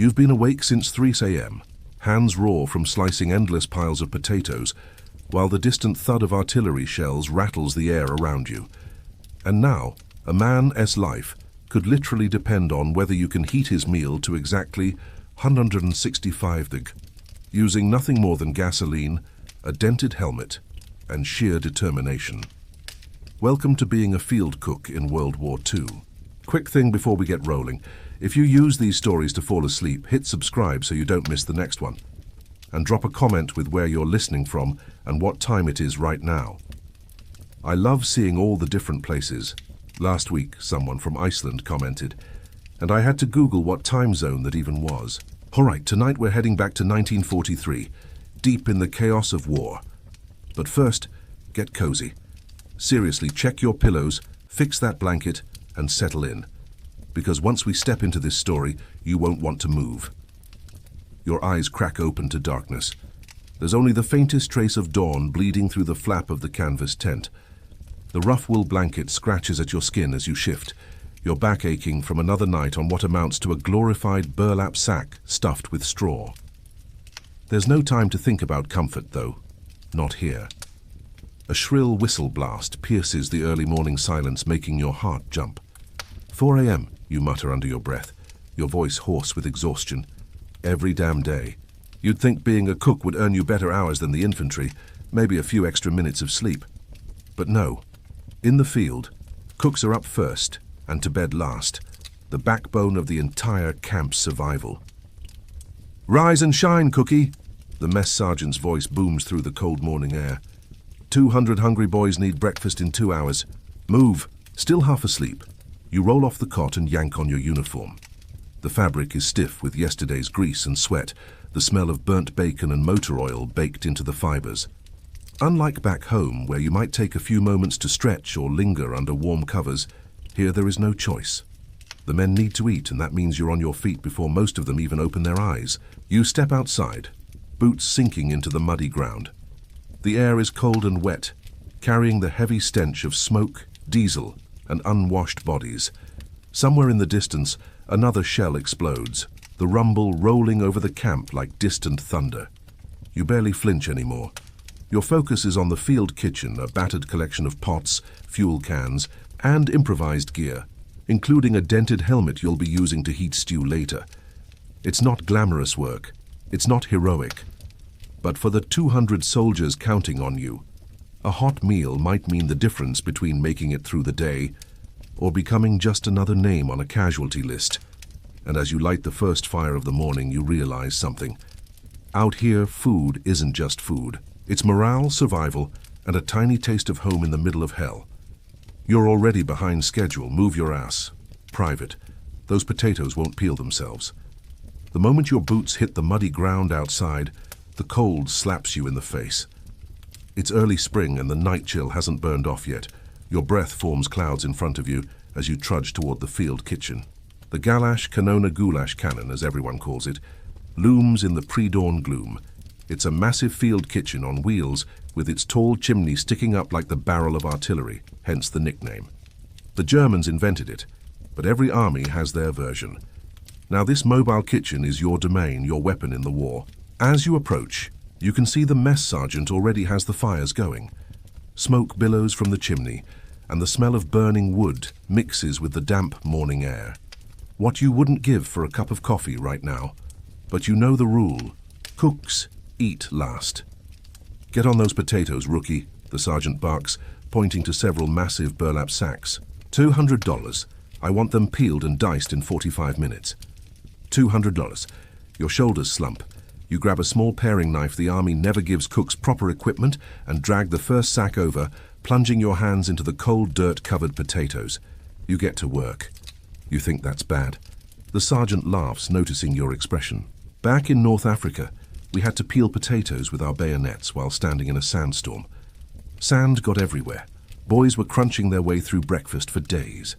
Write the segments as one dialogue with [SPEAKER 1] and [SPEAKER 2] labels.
[SPEAKER 1] You've been awake since 3 a.m., hands raw from slicing endless piles of potatoes, while the distant thud of artillery shells rattles the air around you. And now, a man's life could literally depend on whether you can heat his meal to exactly 165 deg, using nothing more than gasoline, a dented helmet, and sheer determination. Welcome to being a field cook in World War II. Quick thing before we get rolling, if you use these stories to fall asleep, hit subscribe so you don't miss the next one. And drop a comment with where you're listening from and what time it is right now. I love seeing all the different places. Last week, someone from Iceland commented, and I had to Google what time zone that even was. Alright, tonight we're heading back to 1943, deep in the chaos of war. But first, get cozy. Seriously, check your pillows, fix that blanket, and settle in. Because once we step into this story, you won't want to move. Your eyes crack open to darkness. There's only the faintest trace of dawn bleeding through the flap of the canvas tent. The rough wool blanket scratches at your skin as you shift, your back aching from another night on what amounts to a glorified burlap sack stuffed with straw. There's no time to think about comfort, though. Not here. A shrill whistle blast pierces the early morning silence, making your heart jump. 4 a.m., you mutter under your breath, your voice hoarse with exhaustion. Every damn day. You'd think being a cook would earn you better hours than the infantry, maybe a few extra minutes of sleep. But no. In the field, cooks are up first and to bed last, the backbone of the entire camp's survival. Rise and shine, cookie! The mess sergeant's voice booms through the cold morning air. 200 hungry boys need breakfast in 2 hours. Move! Still half asleep. You roll off the cot and yank on your uniform. The fabric is stiff with yesterday's grease and sweat, the smell of burnt bacon and motor oil baked into the fibers. Unlike back home, where you might take a few moments to stretch or linger under warm covers, here there is no choice. The men need to eat, and that means you're on your feet before most of them even open their eyes. You step outside, boots sinking into the muddy ground. The air is cold and wet, carrying the heavy stench of smoke, diesel, and unwashed bodies. Somewhere in the distance, another shell explodes, the rumble rolling over the camp like distant thunder. You barely flinch anymore. Your focus is on the field kitchen, a battered collection of pots, fuel cans, and improvised gear, including a dented helmet you'll be using to heat stew later. It's not glamorous work. It's not heroic. But for the 200 soldiers counting on you, a hot meal might mean the difference between making it through the day or becoming just another name on a casualty list. And as you light the first fire of the morning, you realize something. Out here, food isn't just food. It's morale, survival, and a tiny taste of home in the middle of hell. You're already behind schedule. Move your ass. Private. Those potatoes won't peel themselves. The moment your boots hit the muddy ground outside, the cold slaps you in the face. It's early spring and the night chill hasn't burned off yet. Your breath forms clouds in front of you as you trudge toward the field kitchen. The Galash Canona Goulash cannon, as everyone calls it, looms in the pre-dawn gloom. It's a massive field kitchen on wheels with its tall chimney sticking up like the barrel of artillery, hence the nickname. The Germans invented it, but every army has their version. Now this mobile kitchen is your domain, your weapon in the war. As you approach, you can see the mess sergeant already has the fires going. Smoke billows from the chimney, and the smell of burning wood mixes with the damp morning air. What you wouldn't give for a cup of coffee right now. But you know the rule. Cooks eat last. Get on those potatoes, rookie, the sergeant barks, pointing to several massive burlap sacks. $200. I want them peeled and diced in 45 minutes. $200. Your shoulders slump. You grab a small paring knife the army never gives cooks proper equipment and drag the first sack over, plunging your hands into the cold dirt-covered potatoes. You get to work. You think that's bad. The sergeant laughs, noticing your expression. Back in North Africa, we had to peel potatoes with our bayonets while standing in a sandstorm. Sand got everywhere. Boys were crunching their way through breakfast for days.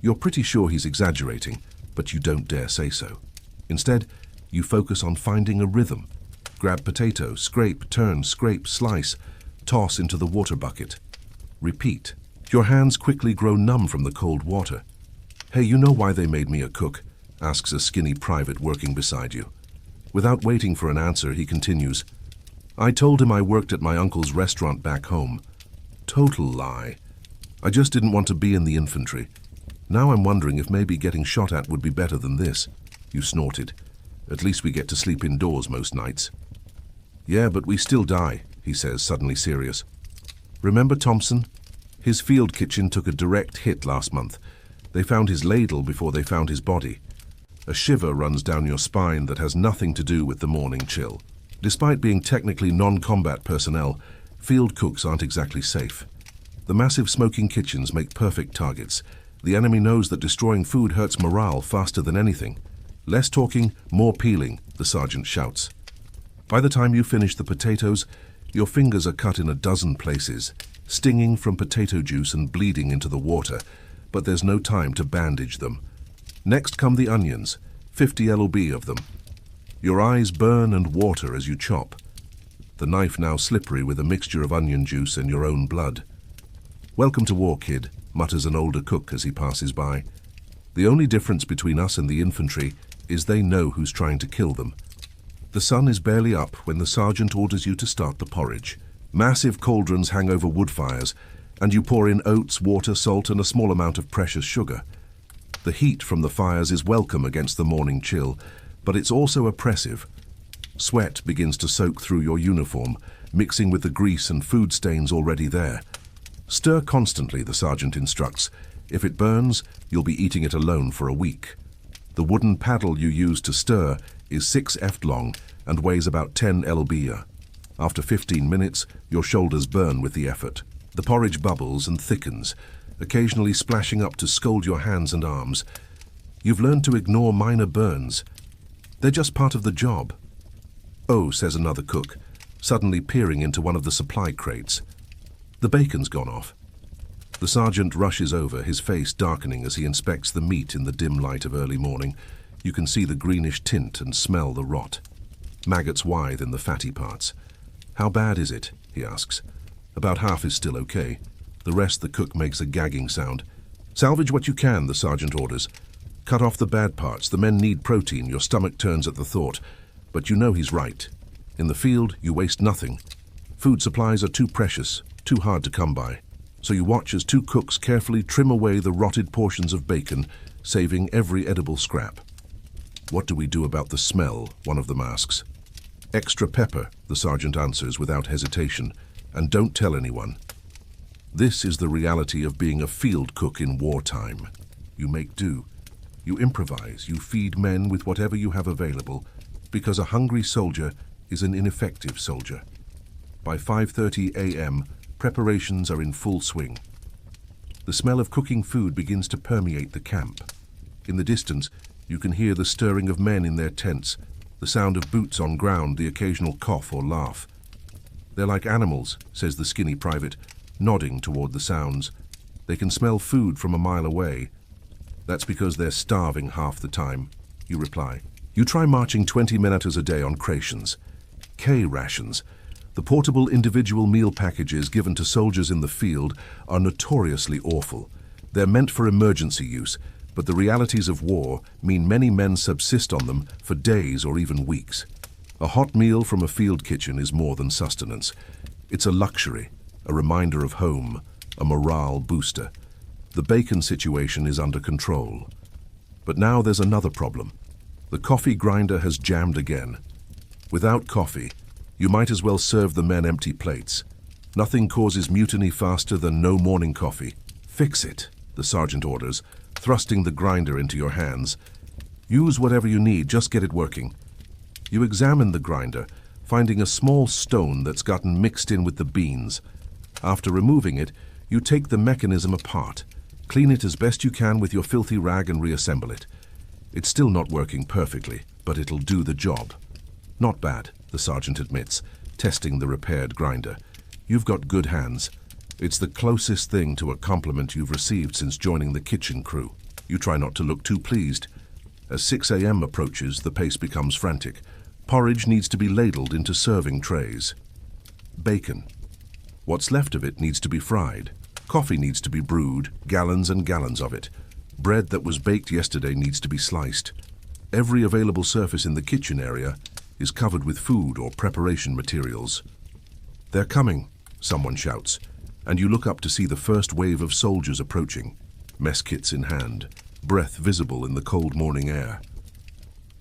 [SPEAKER 1] You're pretty sure he's exaggerating, but you don't dare say so. Instead, you focus on finding a rhythm. Grab potato, scrape, turn, scrape, slice, toss into the water bucket. Repeat. Your hands quickly grow numb from the cold water. Hey, you know why they made me a cook. asks a skinny private working beside you. Without waiting for an answer, he continues, I told him I worked at my uncle's restaurant back home. Total lie. I just didn't want to be in the infantry. Now I'm wondering if maybe getting shot at would be better than this. You snorted. At least we get to sleep indoors most nights. Yeah, but we still die, he says, suddenly serious. Remember Thompson? His field kitchen took a direct hit last month. They found his ladle before they found his body. A shiver runs down your spine that has nothing to do with the morning chill. Despite being technically non-combat personnel, field cooks aren't exactly safe. The massive smoking kitchens make perfect targets. The enemy knows that destroying food hurts morale faster than anything. Less talking, more peeling, the sergeant shouts. By the time you finish the potatoes, your fingers are cut in a dozen places, stinging from potato juice and bleeding into the water, but there's no time to bandage them. Next come the onions, 50 LOB of them. Your eyes burn and water as you chop. The knife now slippery with a mixture of onion juice and your own blood. Welcome to war, kid, mutters an older cook as he passes by. The only difference between us and the infantry is they know who's trying to kill them. The sun is barely up when the sergeant orders you to start the porridge. Massive cauldrons hang over wood fires, and you pour in oats, water, salt, and a small amount of precious sugar. The heat from the fires is welcome against the morning chill, but it's also oppressive. Sweat begins to soak through your uniform, mixing with the grease and food stains already there. Stir constantly, the sergeant instructs. If it burns, you'll be eating it alone for a week. The wooden paddle you use to stir is 6 ft long and weighs about 10 lb. After 15 minutes, your shoulders burn with the effort. The porridge bubbles and thickens, occasionally splashing up to scald your hands and arms. You've learned to ignore minor burns. They're just part of the job. Oh, says another cook, suddenly peering into one of the supply crates. The bacon's gone off. The sergeant rushes over, his face darkening as he inspects the meat in the dim light of early morning. You can see the greenish tint and smell the rot. Maggots writhe in the fatty parts. How bad is it? He asks. About half is still okay. The rest the cook makes a gagging sound. Salvage what you can, the sergeant orders. Cut off the bad parts. The men need protein. Your stomach turns at the thought. But you know he's right. In the field, you waste nothing. Food supplies are too precious, too hard to come by. So you watch as 2 cooks carefully trim away the rotted portions of bacon, saving every edible scrap. What do we do about the smell? One of them asks. Extra pepper, the sergeant answers without hesitation, and don't tell anyone. This is the reality of being a field cook in wartime. You make do. You improvise. You feed men with whatever you have available, because a hungry soldier is an ineffective soldier. By 5:30 a.m., preparations are in full swing. The smell of cooking food begins to permeate the camp. In the distance, you can hear the stirring of men in their tents, the sound of boots on ground, the occasional cough or laugh. They're like animals, says the skinny private, nodding toward the sounds. They can smell food from a mile away. That's because they're starving half the time, you reply. You try marching 20 minutes a day on Rations. K rations. The portable individual meal packages given to soldiers in the field are notoriously awful. They're meant for emergency use, but the realities of war mean many men subsist on them for days or even weeks. A hot meal from a field kitchen is more than sustenance. It's a luxury, a reminder of home, a morale booster. The bacon situation is under control. But now there's another problem. The coffee grinder has jammed again. Without coffee, you might as well serve the men empty plates. Nothing causes mutiny faster than no morning coffee. Fix it, the sergeant orders, thrusting the grinder into your hands. Use whatever you need, just get it working. You examine the grinder, finding a small stone that's gotten mixed in with the beans. After removing it, you take the mechanism apart. Clean it as best you can with your filthy rag and reassemble it. It's still not working perfectly, but it'll do the job. Not bad, the sergeant admits, testing the repaired grinder. You've got good hands. It's the closest thing to a compliment you've received since joining the kitchen crew. You try not to look too pleased. As 6 a.m. approaches, the pace becomes frantic. Porridge needs to be ladled into serving trays. Bacon. What's left of it needs to be fried. Coffee needs to be brewed, gallons and gallons of it. Bread that was baked yesterday needs to be sliced. Every available surface in the kitchen area is covered with food or preparation materials. "They're coming," someone shouts, and you look up to see the first wave of soldiers approaching, mess kits in hand, breath visible in the cold morning air.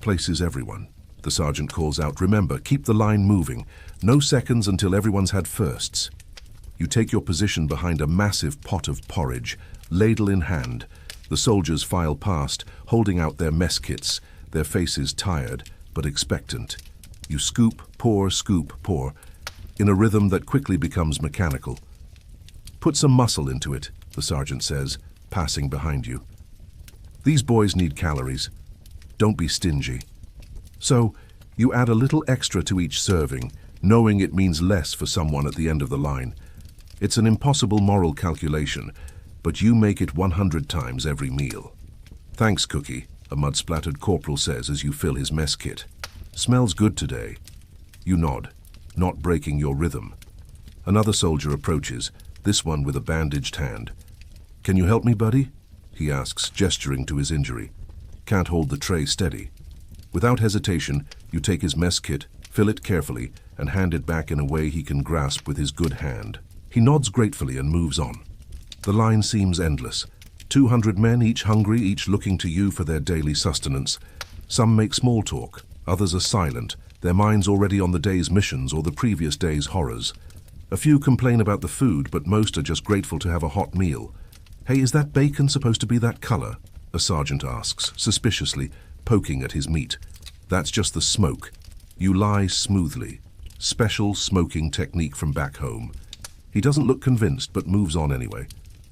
[SPEAKER 1] "Places everyone," the sergeant calls out. "Remember, keep the line moving. No seconds until everyone's had firsts." You take your position behind a massive pot of porridge, ladle in hand. The soldiers file past, holding out their mess kits, their faces tired but expectant. You scoop, pour, in a rhythm that quickly becomes mechanical. "Put some muscle into it," the sergeant says, passing behind you. "These boys need calories. Don't be stingy." So, you add a little extra to each serving, knowing it means less for someone at the end of the line. It's an impossible moral calculation, but you make it 100 times every meal. "Thanks, Cookie," a mud-splattered corporal says as you fill his mess kit. "Smells good today." You nod, not breaking your rhythm. Another soldier approaches, this one with a bandaged hand. "Can you help me, buddy?" he asks, gesturing to his injury. "Can't hold the tray steady." Without hesitation, you take his mess kit, fill it carefully, and hand it back in a way he can grasp with his good hand. He nods gratefully and moves on. The line seems endless. 200 men, each hungry, each looking to you for their daily sustenance. Some make small talk, others are silent, their minds already on the day's missions or the previous day's horrors. A few complain about the food, but most are just grateful to have a hot meal. "Hey, is that bacon supposed to be that color?" a sergeant asks, suspiciously, poking at his meat. "That's just the smoke." You lie smoothly. Special smoking technique from back home. He doesn't look convinced, but moves on anyway.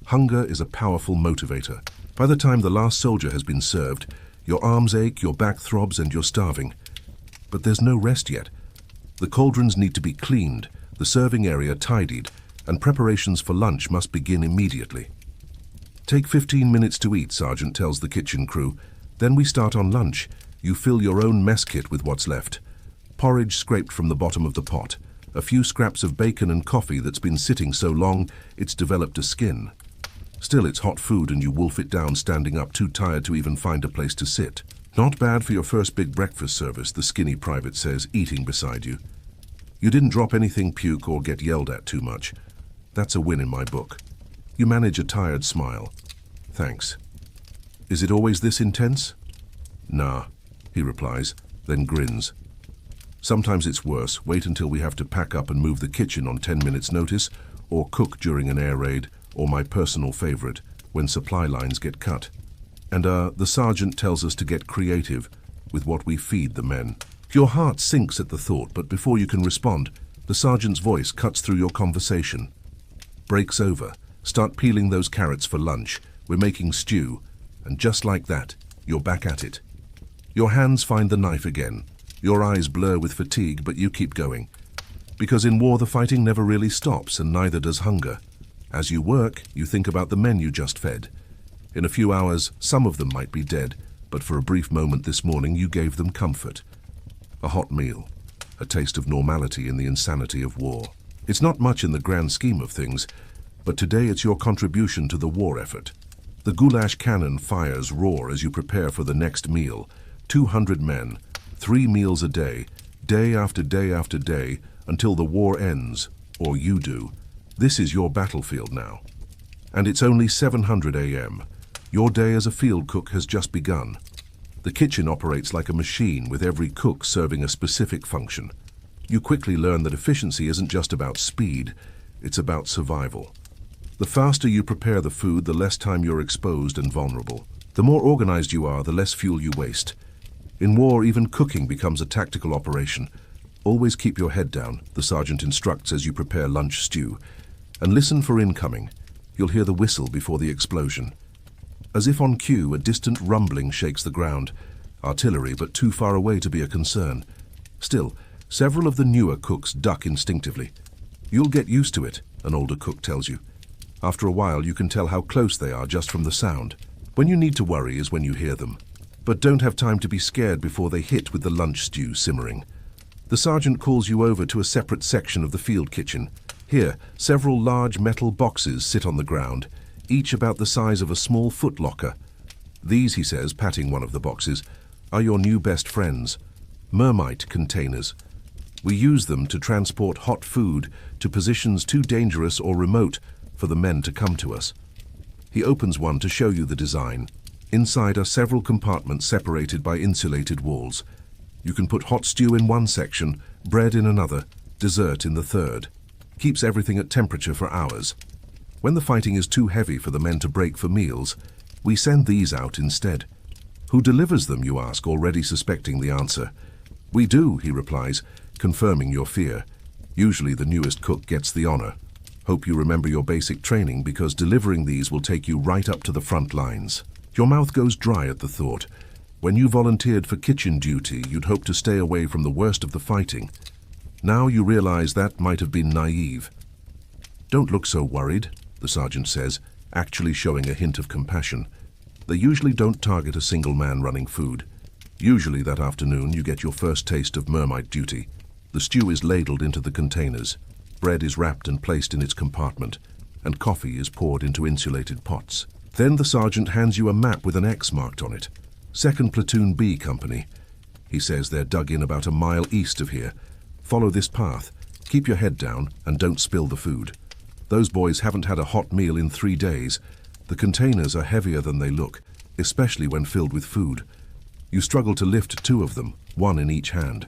[SPEAKER 1] Hunger is a powerful motivator. By the time the last soldier has been served, your arms ache, your back throbs, and you're starving. But there's no rest yet. The cauldrons need to be cleaned, the serving area tidied, and preparations for lunch must begin immediately. "Take 15 minutes to eat," Sergeant tells the kitchen crew. "Then we start on lunch. You fill your own mess kit with what's left. Porridge scraped from the bottom of the pot, a few scraps of bacon and coffee that's been sitting so long it's developed a skin. Still, it's hot food and you wolf it down standing up, too tired to even find a place to sit. Not bad for your first big breakfast service," the skinny private says, eating beside you. "You didn't drop anything, puke, or get yelled at too much. That's a win in my book." You manage a tired smile. "Thanks." "Is it always this intense?" "Nah," he replies, then grins. "Sometimes it's worse. Wait until we have to pack up and move the kitchen on 10 minutes notice, or cook during an air raid, or my personal favorite, when supply lines get cut. And the sergeant tells us to get creative with what we feed the men." Your heart sinks at the thought, but before you can respond, the sergeant's voice cuts through your conversation. "Break's over. Start peeling those carrots for lunch. We're making stew." And just like that, you're back at it. Your hands find the knife again. Your eyes blur with fatigue, but you keep going. Because in war, the fighting never really stops, and neither does hunger. As you work, you think about the men you just fed. In a few hours, some of them might be dead, but for a brief moment this morning, you gave them comfort. A hot meal, a taste of normality in the insanity of war. It's not much in the grand scheme of things, but today it's your contribution to the war effort. The goulash cannon fires roar as you prepare for the next meal. 200 men, 3 meals a day after day after day, until the war ends, or you do. This is your battlefield now. And it's only 700 a.m. Your day as a field cook has just begun. The kitchen operates like a machine, with every cook serving a specific function. You quickly learn that efficiency isn't just about speed, it's about survival. The faster you prepare the food, the less time you're exposed and vulnerable. The more organized you are, the less fuel you waste. In war, even cooking becomes a tactical operation. Always keep your head down, the sergeant instructs as you prepare lunch stew. And listen for incoming. You'll hear the whistle before the explosion. As if on cue, a distant rumbling shakes the ground. Artillery, but too far away to be a concern. Still, several of the newer cooks duck instinctively. "You'll get used to it," an older cook tells you. After a while, you can tell how close they are just from the sound. When you need to worry is when you hear them. But don't have time to be scared before they hit with the lunch stew simmering. The sergeant calls you over to a separate section of the field kitchen. Here, several large metal boxes sit on the ground, each about the size of a small footlocker. "These," he says, patting one of the boxes, are your new best friends, Mermite containers. We use them to transport hot food to positions too dangerous or remote for the men to come to us. He opens one to show you the design. Inside are several compartments separated by insulated walls. You can put hot stew in one section, bread in another, dessert in the third. Keeps everything at temperature for hours. When the fighting is too heavy for the men to break for meals, we send these out instead. Who delivers them, you ask, already suspecting the answer. We do, he replies, confirming your fear. Usually the newest cook gets the honor. Hope you remember your basic training, because delivering these will take you right up to the front lines. Your mouth goes dry at the thought. When you volunteered for kitchen duty, you'd hoped to stay away from the worst of the fighting. Now you realize that might have been naive. Don't look so worried, the sergeant says, actually showing a hint of compassion. They usually don't target a single man running food. Usually that afternoon you get your first taste of Mermite duty. The stew is ladled into the containers. Bread is wrapped and placed in its compartment, and coffee is poured into insulated pots. Then the sergeant hands you a map with an X marked on it. 2nd Platoon B Company. He says they're dug in about a mile east of here. Follow this path. Keep your head down and don't spill the food. Those boys haven't had a hot meal in 3 days. The containers are heavier than they look, especially when filled with food. You struggle to lift 2 of them, 1 in each hand.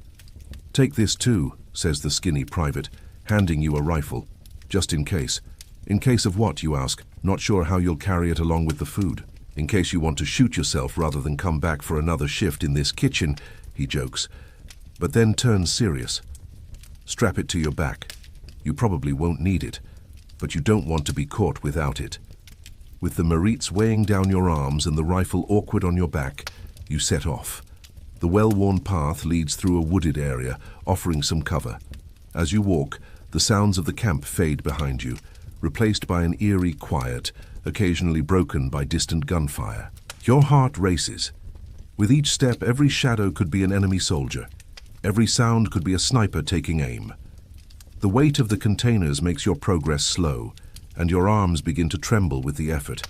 [SPEAKER 1] Take this too, says the skinny private, handing you a rifle. Just in case. In case of what, you ask, not sure how you'll carry it along with the food. In case you want to shoot yourself rather than come back for another shift in this kitchen, he jokes, but then turns serious. Strap it to your back. You probably won't need it, but you don't want to be caught without it. With the marettes weighing down your arms and the rifle awkward on your back, you set off. The well-worn path leads through a wooded area, offering some cover. As you walk, the sounds of the camp fade behind you, replaced by an eerie quiet, occasionally broken by distant gunfire. Your heart races. With each step, every shadow could be an enemy soldier. Every sound could be a sniper taking aim. The weight of the containers makes your progress slow, and your arms begin to tremble with the effort.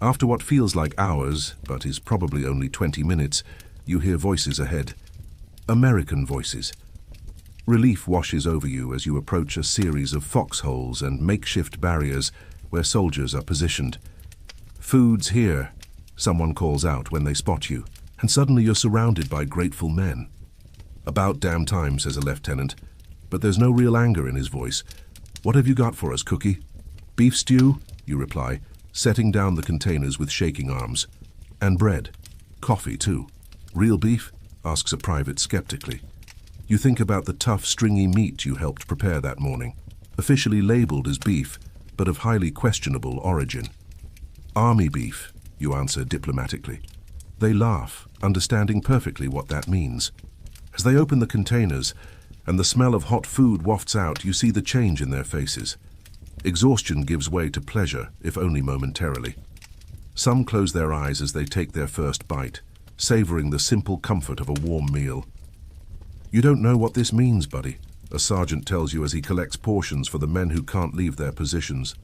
[SPEAKER 1] After what feels like hours, but is probably only 20 minutes, you hear voices ahead. American voices. Relief washes over you as you approach a series of foxholes and makeshift barriers where soldiers are positioned. Food's here, someone calls out when they spot you, and suddenly you're surrounded by grateful men. About damn time, says a lieutenant, but there's no real anger in his voice. What have you got for us, Cookie? Beef stew, you reply, setting down the containers with shaking arms. And bread. Coffee, too. Real beef? Asks a private skeptically. You think about the tough, stringy meat you helped prepare that morning, officially labeled as beef, but of highly questionable origin. Army beef, you answer diplomatically. They laugh, understanding perfectly what that means. As they open the containers, and the smell of hot food wafts out, you see the change in their faces. Exhaustion gives way to pleasure, if only momentarily. Some close their eyes as they take their first bite, savoring the simple comfort of a warm meal. You don't know what this means, buddy, a sergeant tells you as he collects portions for the men who can't leave their positions.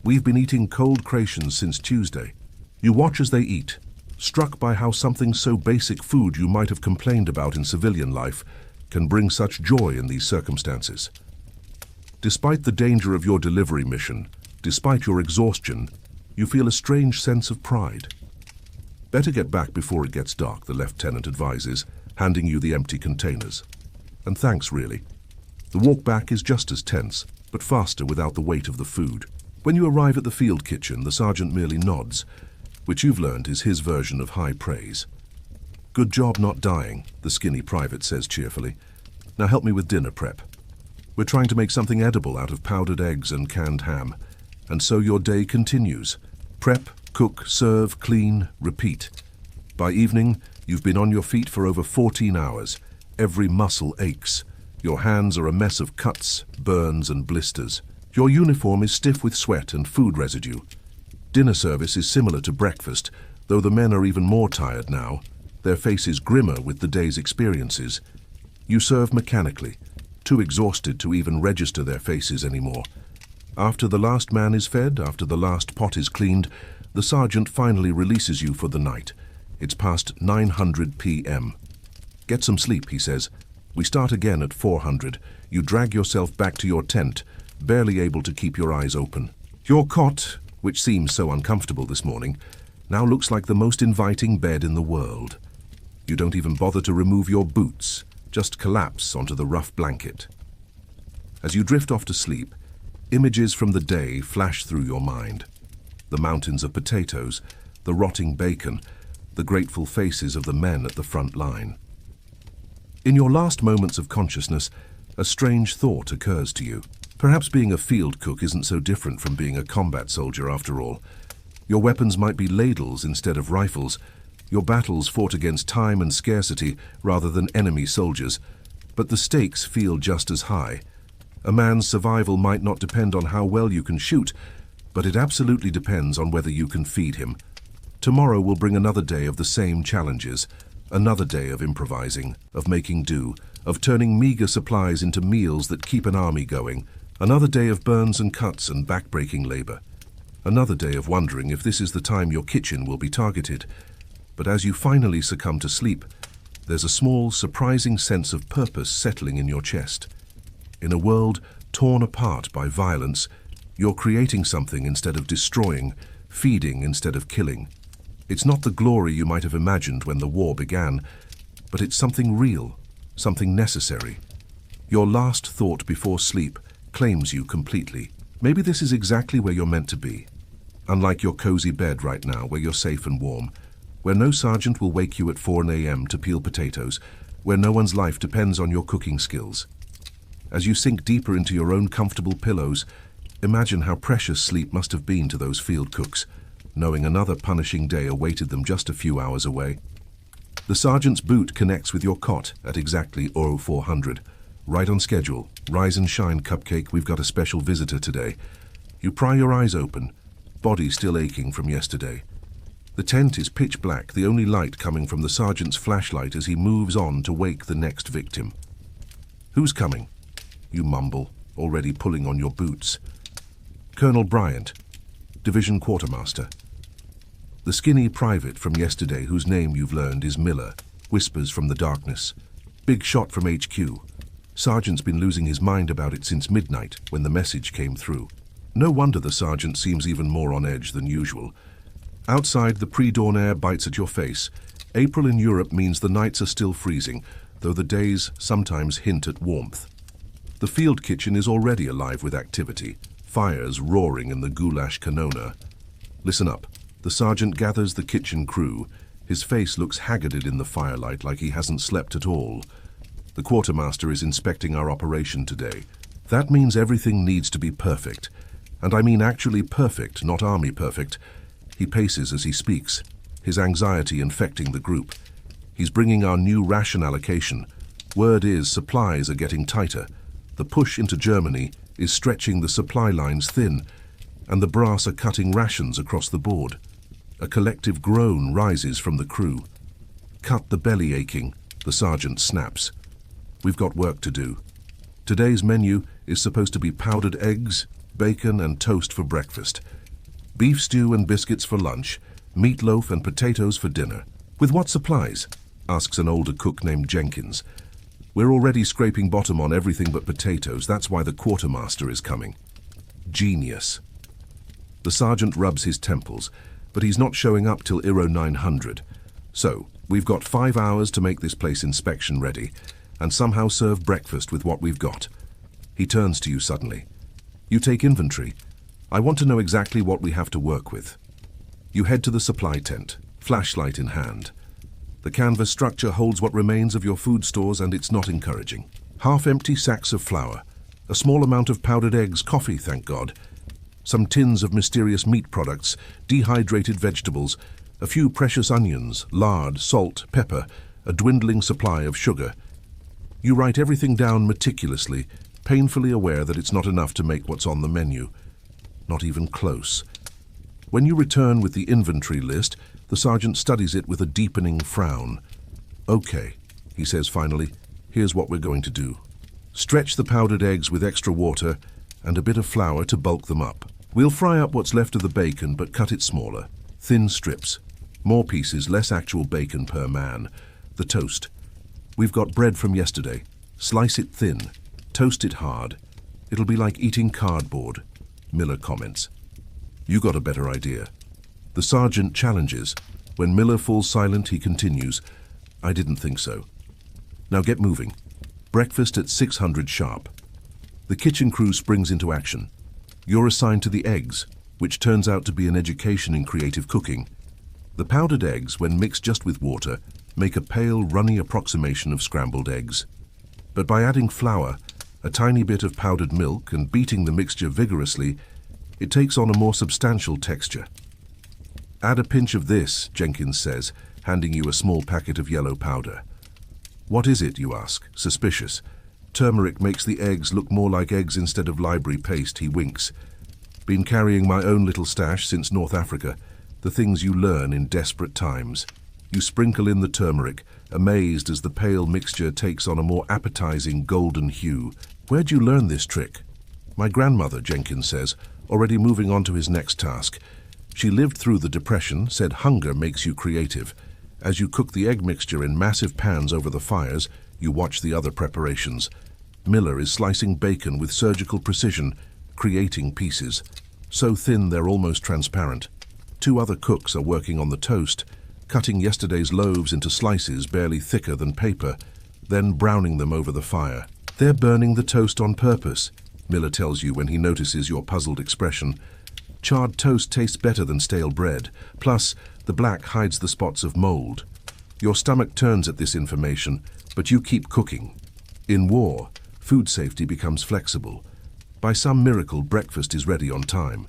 [SPEAKER 1] We've been eating cold rations since Tuesday. You watch as they eat, struck by how something so basic food you might have complained about in civilian life can bring such joy in these circumstances. Despite the danger of your delivery mission, despite your exhaustion, you feel a strange sense of pride. Better get back before it gets dark, the lieutenant advises, handing you the empty containers. And thanks, really. The walk back is just as tense, but faster without the weight of the food. When you arrive at the field kitchen, the sergeant merely nods, which you've learned is his version of high praise. Good job not dying, the skinny private says cheerfully. Now help me with dinner prep. We're trying to make something edible out of powdered eggs and canned ham. And so your day continues. Prep, cook, serve, clean, repeat. By evening, you've been on your feet for over 14 hours. Every muscle aches. Your hands are a mess of cuts, burns, and blisters. Your uniform is stiff with sweat and food residue. Dinner service is similar to breakfast, though the men are even more tired now, their faces grimmer with the day's experiences. You serve mechanically, too exhausted to even register their faces anymore. After the last man is fed, after the last pot is cleaned, the sergeant finally releases you for the night, It's past 900 p.m. Get some sleep, he says. We start again at 400. You drag yourself back to your tent, barely able to keep your eyes open. Your cot, which seems so uncomfortable this morning, now looks like the most inviting bed in the world. You don't even bother to remove your boots, just collapse onto the rough blanket. As you drift off to sleep, images from the day flash through your mind. The mountains of potatoes, the rotting bacon, the grateful faces of the men at the front line. In your last moments of consciousness, a strange thought occurs to you. Perhaps being a field cook isn't so different from being a combat soldier after all. Your weapons might be ladles instead of rifles. Your battles fought against time and scarcity rather than enemy soldiers. But the stakes feel just as high. A man's survival might not depend on how well you can shoot, but it absolutely depends on whether you can feed him. Tomorrow will bring another day of the same challenges, another day of improvising, of making do, of turning meager supplies into meals that keep an army going, another day of burns and cuts and back-breaking labor, another day of wondering if this is the time your kitchen will be targeted. But as you finally succumb to sleep, there's a small, surprising sense of purpose settling in your chest. In a world torn apart by violence, you're creating something instead of destroying, feeding instead of killing. It's not the glory you might have imagined when the war began, but it's something real, something necessary. Your last thought before sleep claims you completely. Maybe this is exactly where you're meant to be. Unlike your cozy bed right now, where you're safe and warm, where no sergeant will wake you at 4 a.m. to peel potatoes, where no one's life depends on your cooking skills. As you sink deeper into your own comfortable pillows, imagine how precious sleep must have been to those field cooks, knowing another punishing day awaited them just a few hours away. The sergeant's boot connects with your cot at exactly 0400. Right on schedule. Rise and shine, cupcake, we've got a special visitor today. You pry your eyes open, body still aching from yesterday. The tent is pitch black, the only light coming from the sergeant's flashlight as he moves on to wake the next victim. Who's coming? You mumble, already pulling on your boots. Colonel Bryant, Division Quartermaster. The skinny private from yesterday, whose name you've learned is Miller, whispers from the darkness. Big shot from HQ. Sergeant's been losing his mind about it since midnight when the message came through. No wonder the sergeant seems even more on edge than usual. Outside, the pre-dawn air bites at your face. April in Europe means the nights are still freezing, though the days sometimes hint at warmth. The field kitchen is already alive with activity, fires roaring in the goulash canona. Listen up. The sergeant gathers the kitchen crew. His face looks haggarded in the firelight, like he hasn't slept at all. The quartermaster is inspecting our operation today. That means everything needs to be perfect. And I mean actually perfect, not army perfect. He paces as he speaks, his anxiety infecting the group. He's bringing our new ration allocation. Word is supplies are getting tighter. The push into Germany is stretching the supply lines thin, and the brass are cutting rations across the board. A collective groan rises from the crew. Cut the belly aching, the sergeant snaps. We've got work to do. Today's menu is supposed to be powdered eggs, bacon and toast for breakfast, beef stew and biscuits for lunch, meatloaf and potatoes for dinner. With what supplies? Asks an older cook named Jenkins. We're already scraping bottom on everything but potatoes. That's why the quartermaster is coming. Genius. The sergeant rubs his temples, but he's not showing up till 0900. So, we've got 5 hours to make this place inspection ready, and somehow serve breakfast with what we've got. He turns to you suddenly. You take inventory. I want to know exactly what we have to work with. You head to the supply tent, flashlight in hand. The canvas structure holds what remains of your food stores, and it's not encouraging. Half-empty sacks of flour, a small amount of powdered eggs, coffee, thank God, some tins of mysterious meat products, dehydrated vegetables, a few precious onions, lard, salt, pepper, a dwindling supply of sugar. You write everything down meticulously, painfully aware that it's not enough to make what's on the menu. Not even close. When you return with the inventory list, the sergeant studies it with a deepening frown. Okay, he says finally, here's what we're going to do. Stretch the powdered eggs with extra water and a bit of flour to bulk them up. We'll fry up what's left of the bacon, but cut it smaller, thin strips. More pieces, less actual bacon per man. The toast. We've got bread from yesterday. Slice it thin. Toast it hard. It'll be like eating cardboard, Miller comments. You got a better idea. The sergeant challenges. When Miller falls silent, he continues, I didn't think so. Now get moving. Breakfast at 600 sharp. The kitchen crew springs into action. You're assigned to the eggs, which turns out to be an education in creative cooking. The powdered eggs, when mixed just with water, make a pale, runny approximation of scrambled eggs. But by adding flour, a tiny bit of powdered milk, and beating the mixture vigorously, it takes on a more substantial texture. Add a pinch of this, Jenkins says, handing you a small packet of yellow powder. What is it, you ask, suspicious. Turmeric makes the eggs look more like eggs instead of library paste, he winks. Been carrying my own little stash since North Africa, the things you learn in desperate times. You sprinkle in the turmeric, amazed as the pale mixture takes on a more appetizing golden hue. Where'd you learn this trick? My grandmother, Jenkins says, already moving on to his next task. She lived through the Depression, said hunger makes you creative. As you cook the egg mixture in massive pans over the fires, you watch the other preparations. Miller is slicing bacon with surgical precision, creating pieces. So thin they're almost transparent. Two other cooks are working on the toast, cutting yesterday's loaves into slices barely thicker than paper, then browning them over the fire. They're burning the toast on purpose, Miller tells you when he notices your puzzled expression. Charred toast tastes better than stale bread, plus the black hides the spots of mold. Your stomach turns at this information, but you keep cooking. In war, food safety becomes flexible. By some miracle, breakfast is ready on time.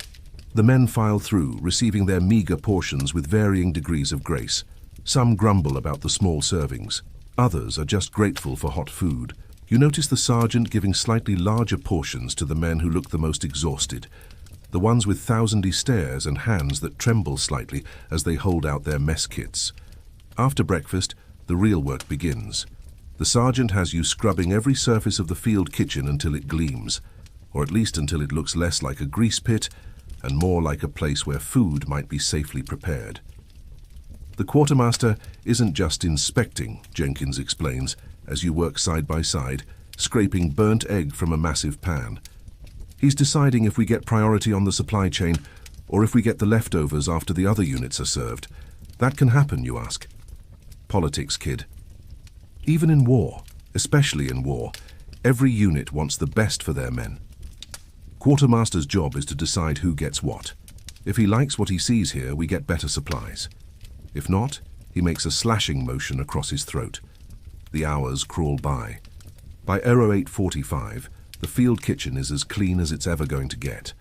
[SPEAKER 1] The men file through, receiving their meager portions with varying degrees of grace. Some grumble about the small servings. Others are just grateful for hot food. You notice the sergeant giving slightly larger portions to the men who look the most exhausted. The ones with thousandly stares and hands that tremble slightly as they hold out their mess kits. After breakfast, the real work begins. The sergeant has you scrubbing every surface of the field kitchen until it gleams, or at least until it looks less like a grease pit and more like a place where food might be safely prepared. The quartermaster isn't just inspecting, Jenkins explains, as you work side by side, scraping burnt egg from a massive pan. He's deciding if we get priority on the supply chain or if we get the leftovers after the other units are served. That can happen, you ask. Politics, kid. Even in war, especially in war, every unit wants the best for their men. Quartermaster's job is to decide who gets what. If he likes what he sees here, we get better supplies. If not, he makes a slashing motion across his throat. The hours crawl by. By 08:45, the field kitchen is as clean as it's ever going to get.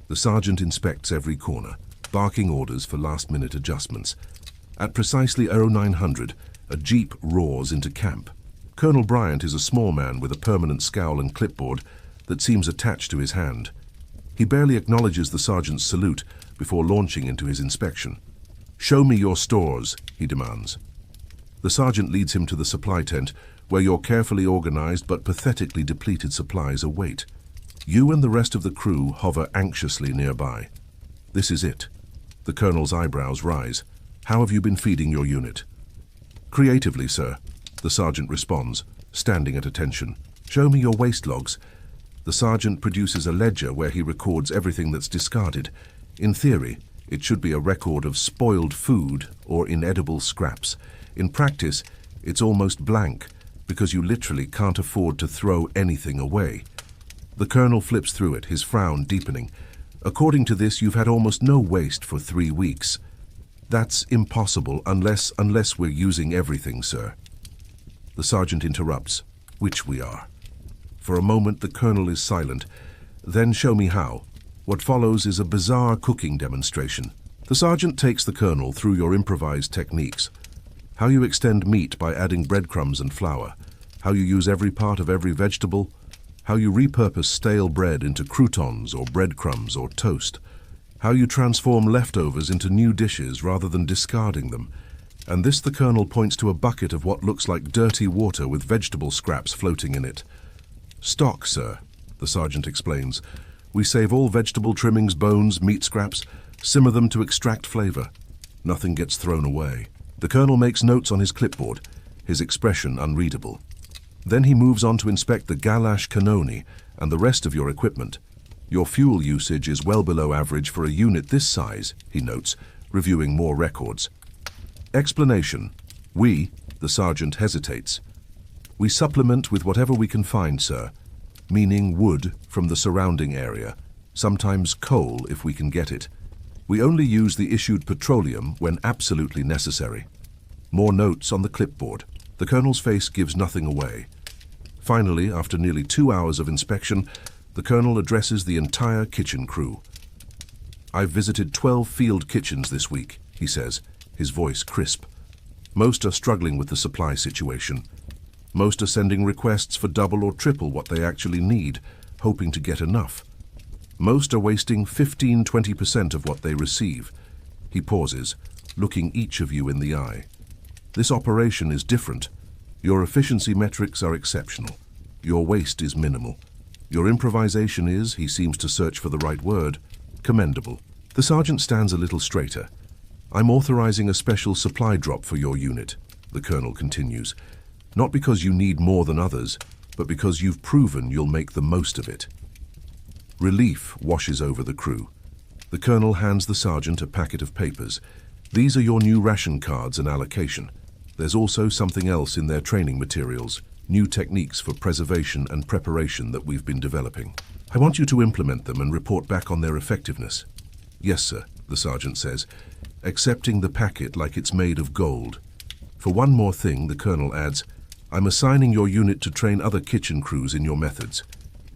[SPEAKER 1] The sergeant inspects every corner, barking orders for last-minute adjustments. At precisely 0900, a jeep roars into camp. Colonel Bryant is a small man with a permanent scowl and clipboard that seems attached to his hand. He barely acknowledges the sergeant's salute before launching into his inspection. "Show me your stores," he demands. The sergeant leads him to the supply tent, where your carefully organized but pathetically depleted supplies await. You and the rest of the crew hover anxiously nearby. This is it. The colonel's eyebrows rise. "How have you been feeding your unit?" "Creatively, sir," the sergeant responds, standing at attention. "Show me your waste logs." The sergeant produces a ledger where he records everything that's discarded. In theory, it should be a record of spoiled food or inedible scraps. In practice, it's almost blank, because you literally can't afford to throw anything away. The colonel flips through it, his frown deepening. "According to this, you've had almost no waste for 3 weeks. That's impossible unless we're using everything, sir." The sergeant interrupts, "Which we are." For a moment, the colonel is silent. "Then show me how." What follows is a bizarre cooking demonstration. The sergeant takes the colonel through your improvised techniques. How you extend meat by adding breadcrumbs and flour. How you use every part of every vegetable. How you repurpose stale bread into croutons or breadcrumbs or toast. How you transform leftovers into new dishes rather than discarding them. And this, the colonel points to a bucket of what looks like dirty water with vegetable scraps floating in it. "Stock, sir," the sergeant explains. "We save all vegetable trimmings, bones, meat scraps, simmer them to extract flavor. Nothing gets thrown away. The colonel makes notes on his clipboard, his expression unreadable. Then he moves on to inspect the galash cannoni and the rest of your equipment. Your fuel usage is well below average for a unit this size, he notes, reviewing more records. Explanation. We, the sergeant hesitates. We supplement with whatever we can find, sir, meaning wood from the surrounding area, sometimes coal if we can get it. We only use the issued petroleum when absolutely necessary. More notes on the clipboard. The colonel's face gives nothing away. Finally, after nearly 2 hours of inspection, the colonel addresses the entire kitchen crew. I've visited 12 field kitchens this week, he says, his voice crisp. Most are struggling with the supply situation. Most are sending requests for double or triple what they actually need, hoping to get enough. Most are wasting 15–20% of what they receive. He pauses, looking each of you in the eye. This operation is different. Your efficiency metrics are exceptional. Your waste is minimal. Your improvisation is, he seems to search for the right word, commendable. The sergeant stands a little straighter. I'm authorizing a special supply drop for your unit, the colonel continues. Not because you need more than others, but because you've proven you'll make the most of it. Relief washes over the crew. The colonel hands the sergeant a packet of papers. These are your new ration cards and allocation. There's also something else in their training materials, new techniques for preservation and preparation that we've been developing. I want you to implement them and report back on their effectiveness. Yes, sir, the sergeant says, accepting the packet like it's made of gold. For one more thing, the colonel adds, I'm assigning your unit to train other kitchen crews in your methods.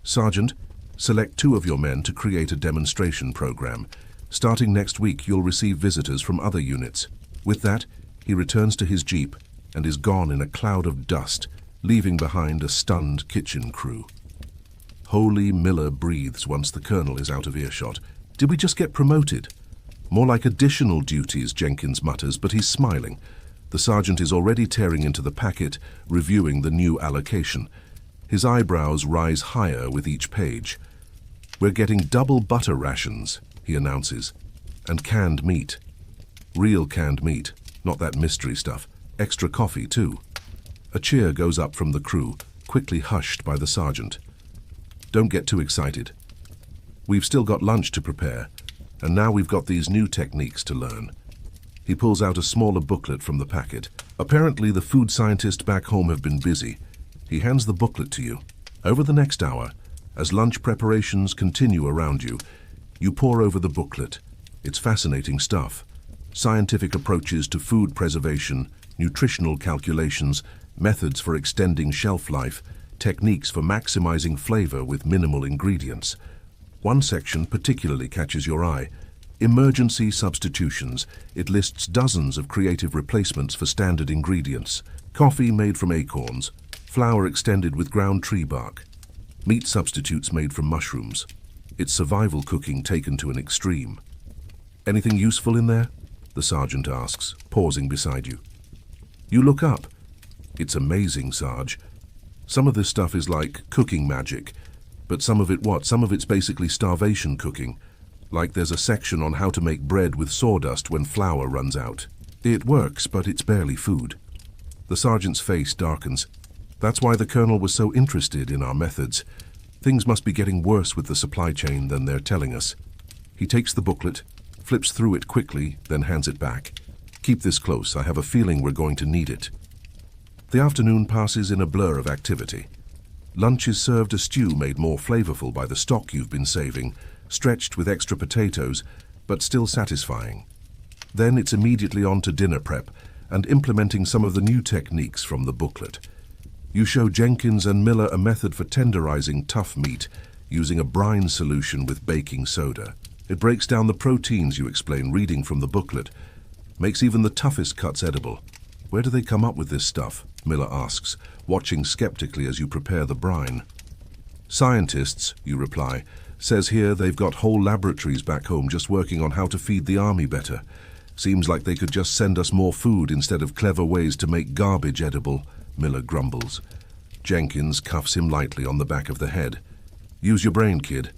[SPEAKER 1] Sergeant, select 2 of your men to create a demonstration program. Starting next week, you'll receive visitors from other units. With that, he returns to his jeep and is gone in a cloud of dust, leaving behind a stunned kitchen crew. Holy Miller breathes once the colonel is out of earshot. Did we just get promoted? More like additional duties, Jenkins mutters, but he's smiling. The sergeant is already tearing into the packet, reviewing the new allocation. His eyebrows rise higher with each page. We're getting double butter rations, he announces, and canned meat. Real canned meat, not that mystery stuff. Extra coffee, too. A cheer goes up from the crew, quickly hushed by the sergeant. Don't get too excited. We've still got lunch to prepare, and now we've got these new techniques to learn. He pulls out a smaller booklet from the packet. Apparently the food scientists back home have been busy. He hands the booklet to you. Over the next hour, as lunch preparations continue around you, you pore over the booklet. It's fascinating stuff. Scientific approaches to food preservation, nutritional calculations, methods for extending shelf life, techniques for maximizing flavor with minimal ingredients. One section particularly catches your eye. Emergency substitutions. It lists dozens of creative replacements for standard ingredients. Coffee made from acorns, flour extended with ground tree bark, meat substitutes made from mushrooms. It's survival cooking taken to an extreme. Anything useful in there? The sergeant asks, pausing beside you. You look up. It's amazing, Sarge. Some of this stuff is like cooking magic, but some of it's basically starvation cooking. Like there's a section on how to make bread with sawdust when flour runs out. It works, but it's barely food. The sergeant's face darkens. That's why the colonel was so interested in our methods. Things must be getting worse with the supply chain than they're telling us. He takes the booklet, flips through it quickly, then hands it back. Keep this close. I have a feeling we're going to need it. The afternoon passes in a blur of activity. Lunch is served a stew made more flavorful by the stock you've been saving, stretched with extra potatoes, but still satisfying. Then it's immediately on to dinner prep and implementing some of the new techniques from the booklet. You show Jenkins and Miller a method for tenderizing tough meat using a brine solution with baking soda. It breaks down the proteins, you explain, reading from the booklet. Makes even the toughest cuts edible. Where do they come up with this stuff? Miller asks, watching skeptically as you prepare the brine. Scientists, you reply. Says here they've got whole laboratories back home just working on how to feed the army better. Seems like they could just send us more food instead of clever ways to make garbage edible, Miller grumbles. Jenkins cuffs him lightly on the back of the head. Use your brain, kid.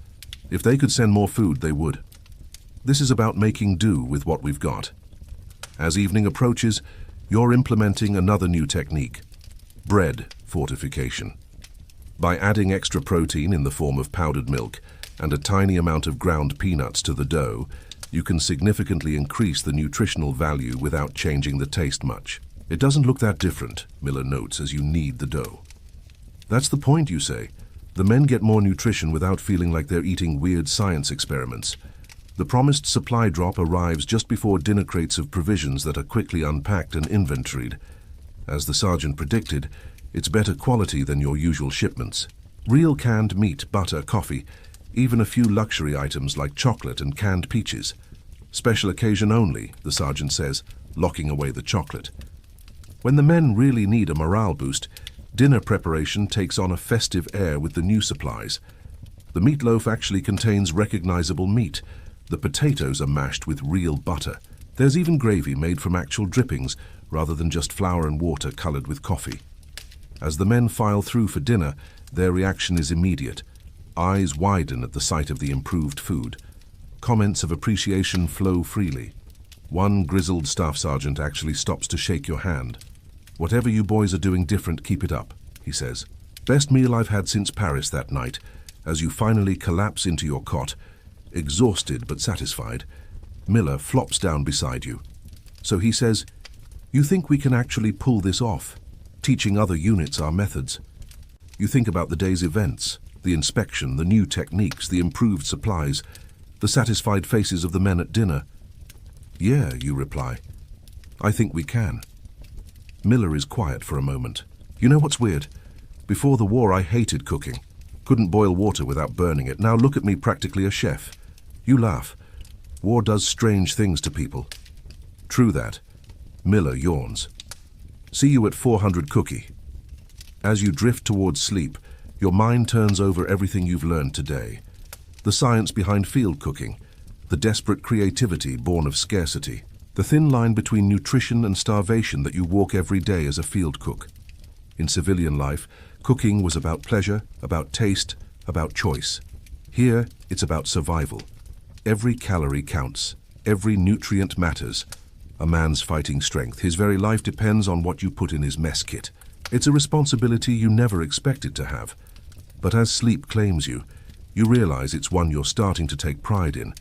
[SPEAKER 1] If they could send more food, they would. This is about making do with what we've got. As evening approaches, you're implementing another new technique: bread fortification. By adding extra protein in the form of powdered milk and a tiny amount of ground peanuts to the dough, you can significantly increase the nutritional value without changing the taste much. It doesn't look that different, Miller notes as you knead the dough. That's the point, you say. The men get more nutrition without feeling like they're eating weird science experiments. The promised supply drop arrives just before dinner crates of provisions that are quickly unpacked and inventoried. As the sergeant predicted, it's better quality than your usual shipments. Real canned meat, butter, coffee, even a few luxury items like chocolate and canned peaches. Special occasion only, the sergeant says, locking away the chocolate. When the men really need a morale boost, dinner preparation takes on a festive air with the new supplies. The meatloaf actually contains recognizable meat. The potatoes are mashed with real butter. There's even gravy made from actual drippings rather than just flour and water colored with coffee. As the men file through for dinner, their reaction is immediate. Eyes widen at the sight of the improved food. Comments of appreciation flow freely. One grizzled staff sergeant actually stops to shake your hand. "Whatever you boys are doing different, keep it up," he says. "Best meal I've had since Paris that night," as you finally collapse into your cot, exhausted but satisfied. Miller flops down beside you. So he says, "You think we can actually pull this off, teaching other units our methods? You think about the day's events, the inspection, the new techniques, the improved supplies, the satisfied faces of the men at dinner." "Yeah," you reply. "I think we can." Miller is quiet for a moment. "You know what's weird? Before the war I hated cooking. Couldn't boil water without burning it. Now look at me, practically a chef." You laugh. War does strange things to people. "True that." Miller yawns. "See you at 400 cookie." As you drift towards sleep, your mind turns over everything you've learned today. The science behind field cooking, the desperate creativity born of scarcity, the thin line between nutrition and starvation that you walk every day as a field cook. In civilian life, cooking was about pleasure, about taste, about choice. Here, it's about survival. Every calorie counts. Every nutrient matters. A man's fighting strength, his very life depends on what you put in his mess kit. It's a responsibility you never expected to have. But as sleep claims you, you realize it's one you're starting to take pride in.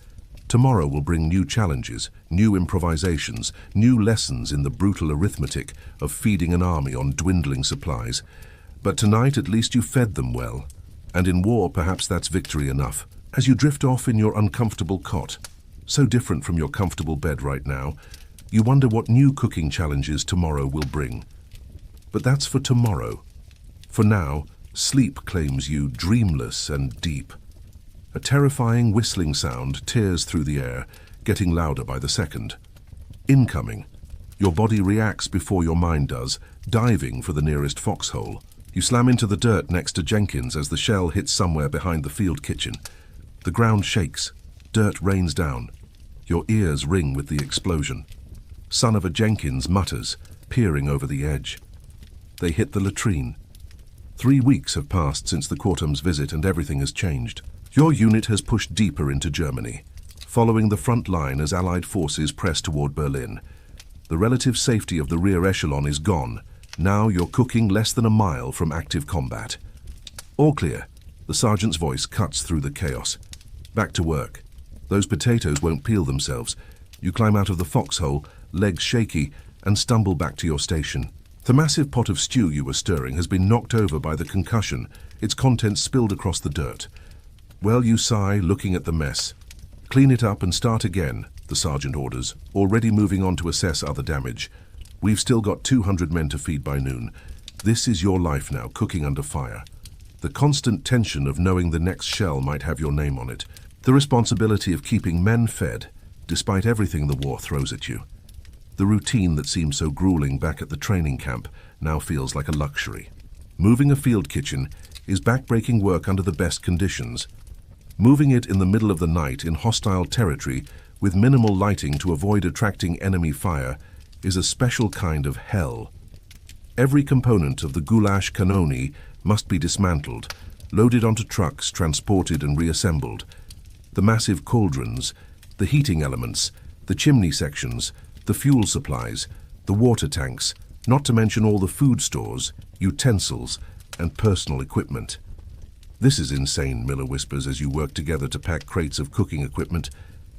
[SPEAKER 1] Tomorrow will bring new challenges, new improvisations, new lessons in the brutal arithmetic of feeding an army on dwindling supplies. But tonight at least you fed them well. And in war perhaps that's victory enough. As you drift off in your uncomfortable cot, so different from your comfortable bed right now, you wonder what new cooking challenges tomorrow will bring. But that's for tomorrow. For now, sleep claims you dreamless and deep. A terrifying whistling sound tears through the air, getting louder by the second. Incoming. Your body reacts before your mind does, diving for the nearest foxhole. You slam into the dirt next to Jenkins as the shell hits somewhere behind the field kitchen. The ground shakes. Dirt rains down. Your ears ring with the explosion. Son of a Jenkins mutters, peering over the edge. They hit the latrine. 3 weeks have passed since the Quartum's visit and everything has changed. Your unit has pushed deeper into Germany, following the front line as Allied forces press toward Berlin. The relative safety of the rear echelon is gone. Now you're cooking less than a mile from active combat. "All clear." The sergeant's voice cuts through the chaos. "Back to work. Those potatoes won't peel themselves." You climb out of the foxhole, legs shaky, and stumble back to your station. The massive pot of stew you were stirring has been knocked over by the concussion, its contents spilled across the dirt. Well, you sigh, looking at the mess. "Clean it up and start again," the sergeant orders, already moving on to assess other damage. "We've still got 200 men to feed by noon. This is your life now, cooking under fire. The constant tension of knowing the next shell might have your name on it. The responsibility of keeping men fed, despite everything the war throws at you. The routine that seemed so grueling back at the training camp now feels like a luxury. Moving a field kitchen is backbreaking work under the best conditions. Moving it in the middle of the night in hostile territory with minimal lighting to avoid attracting enemy fire is a special kind of hell. Every component of the goulash cannoni must be dismantled, loaded onto trucks, transported and reassembled. The massive cauldrons, the heating elements, the chimney sections, the fuel supplies, the water tanks, not to mention all the food stores, utensils, and personal equipment. "This is insane," Miller whispers as you work together to pack crates of cooking equipment.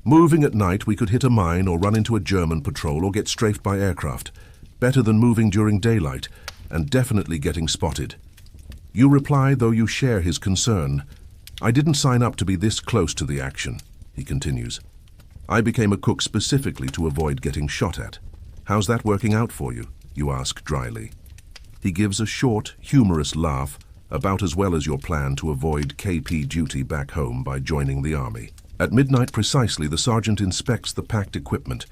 [SPEAKER 1] "Moving at night, we could hit a mine or run into a German patrol or get strafed by aircraft. Better than moving during daylight, and definitely getting spotted." You reply, though you share his concern. "I didn't sign up to be this close to the action," he continues. "I became a cook specifically to avoid getting shot at." "How's that working out for you?" you ask dryly. He gives a short, humorous laugh, about as well as your plan to avoid KP duty back home by joining the army. At midnight precisely, the sergeant inspects the packed equipment.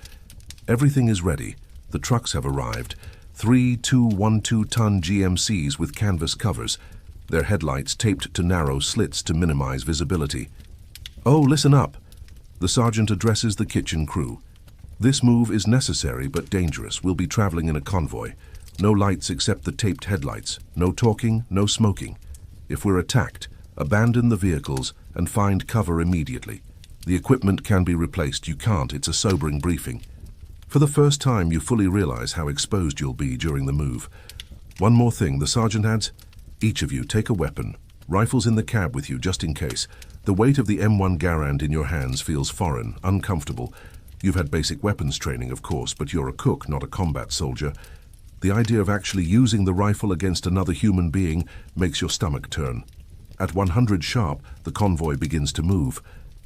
[SPEAKER 1] Everything is ready. The trucks have arrived. 3 212-ton GMCs with canvas covers, their headlights taped to narrow slits to minimize visibility. "Oh, listen up." The sergeant addresses the kitchen crew. "This move is necessary but dangerous. We'll be traveling in a convoy. No lights except the taped headlights. No talking, no smoking. If we're attacked, abandon the vehicles and find cover immediately. The equipment can be replaced. You can't. It's a sobering briefing." For the first time, you fully realize how exposed you'll be during the move. "One more thing," the sergeant adds. "Each of you take a weapon. Rifles in the cab with you, just in case. The weight of the M1 Garand in your hands feels foreign, uncomfortable. You've had basic weapons training, of course, but you're a cook, not a combat soldier. The idea of actually using the rifle against another human being makes your stomach turn." At 100 sharp, the convoy begins to move.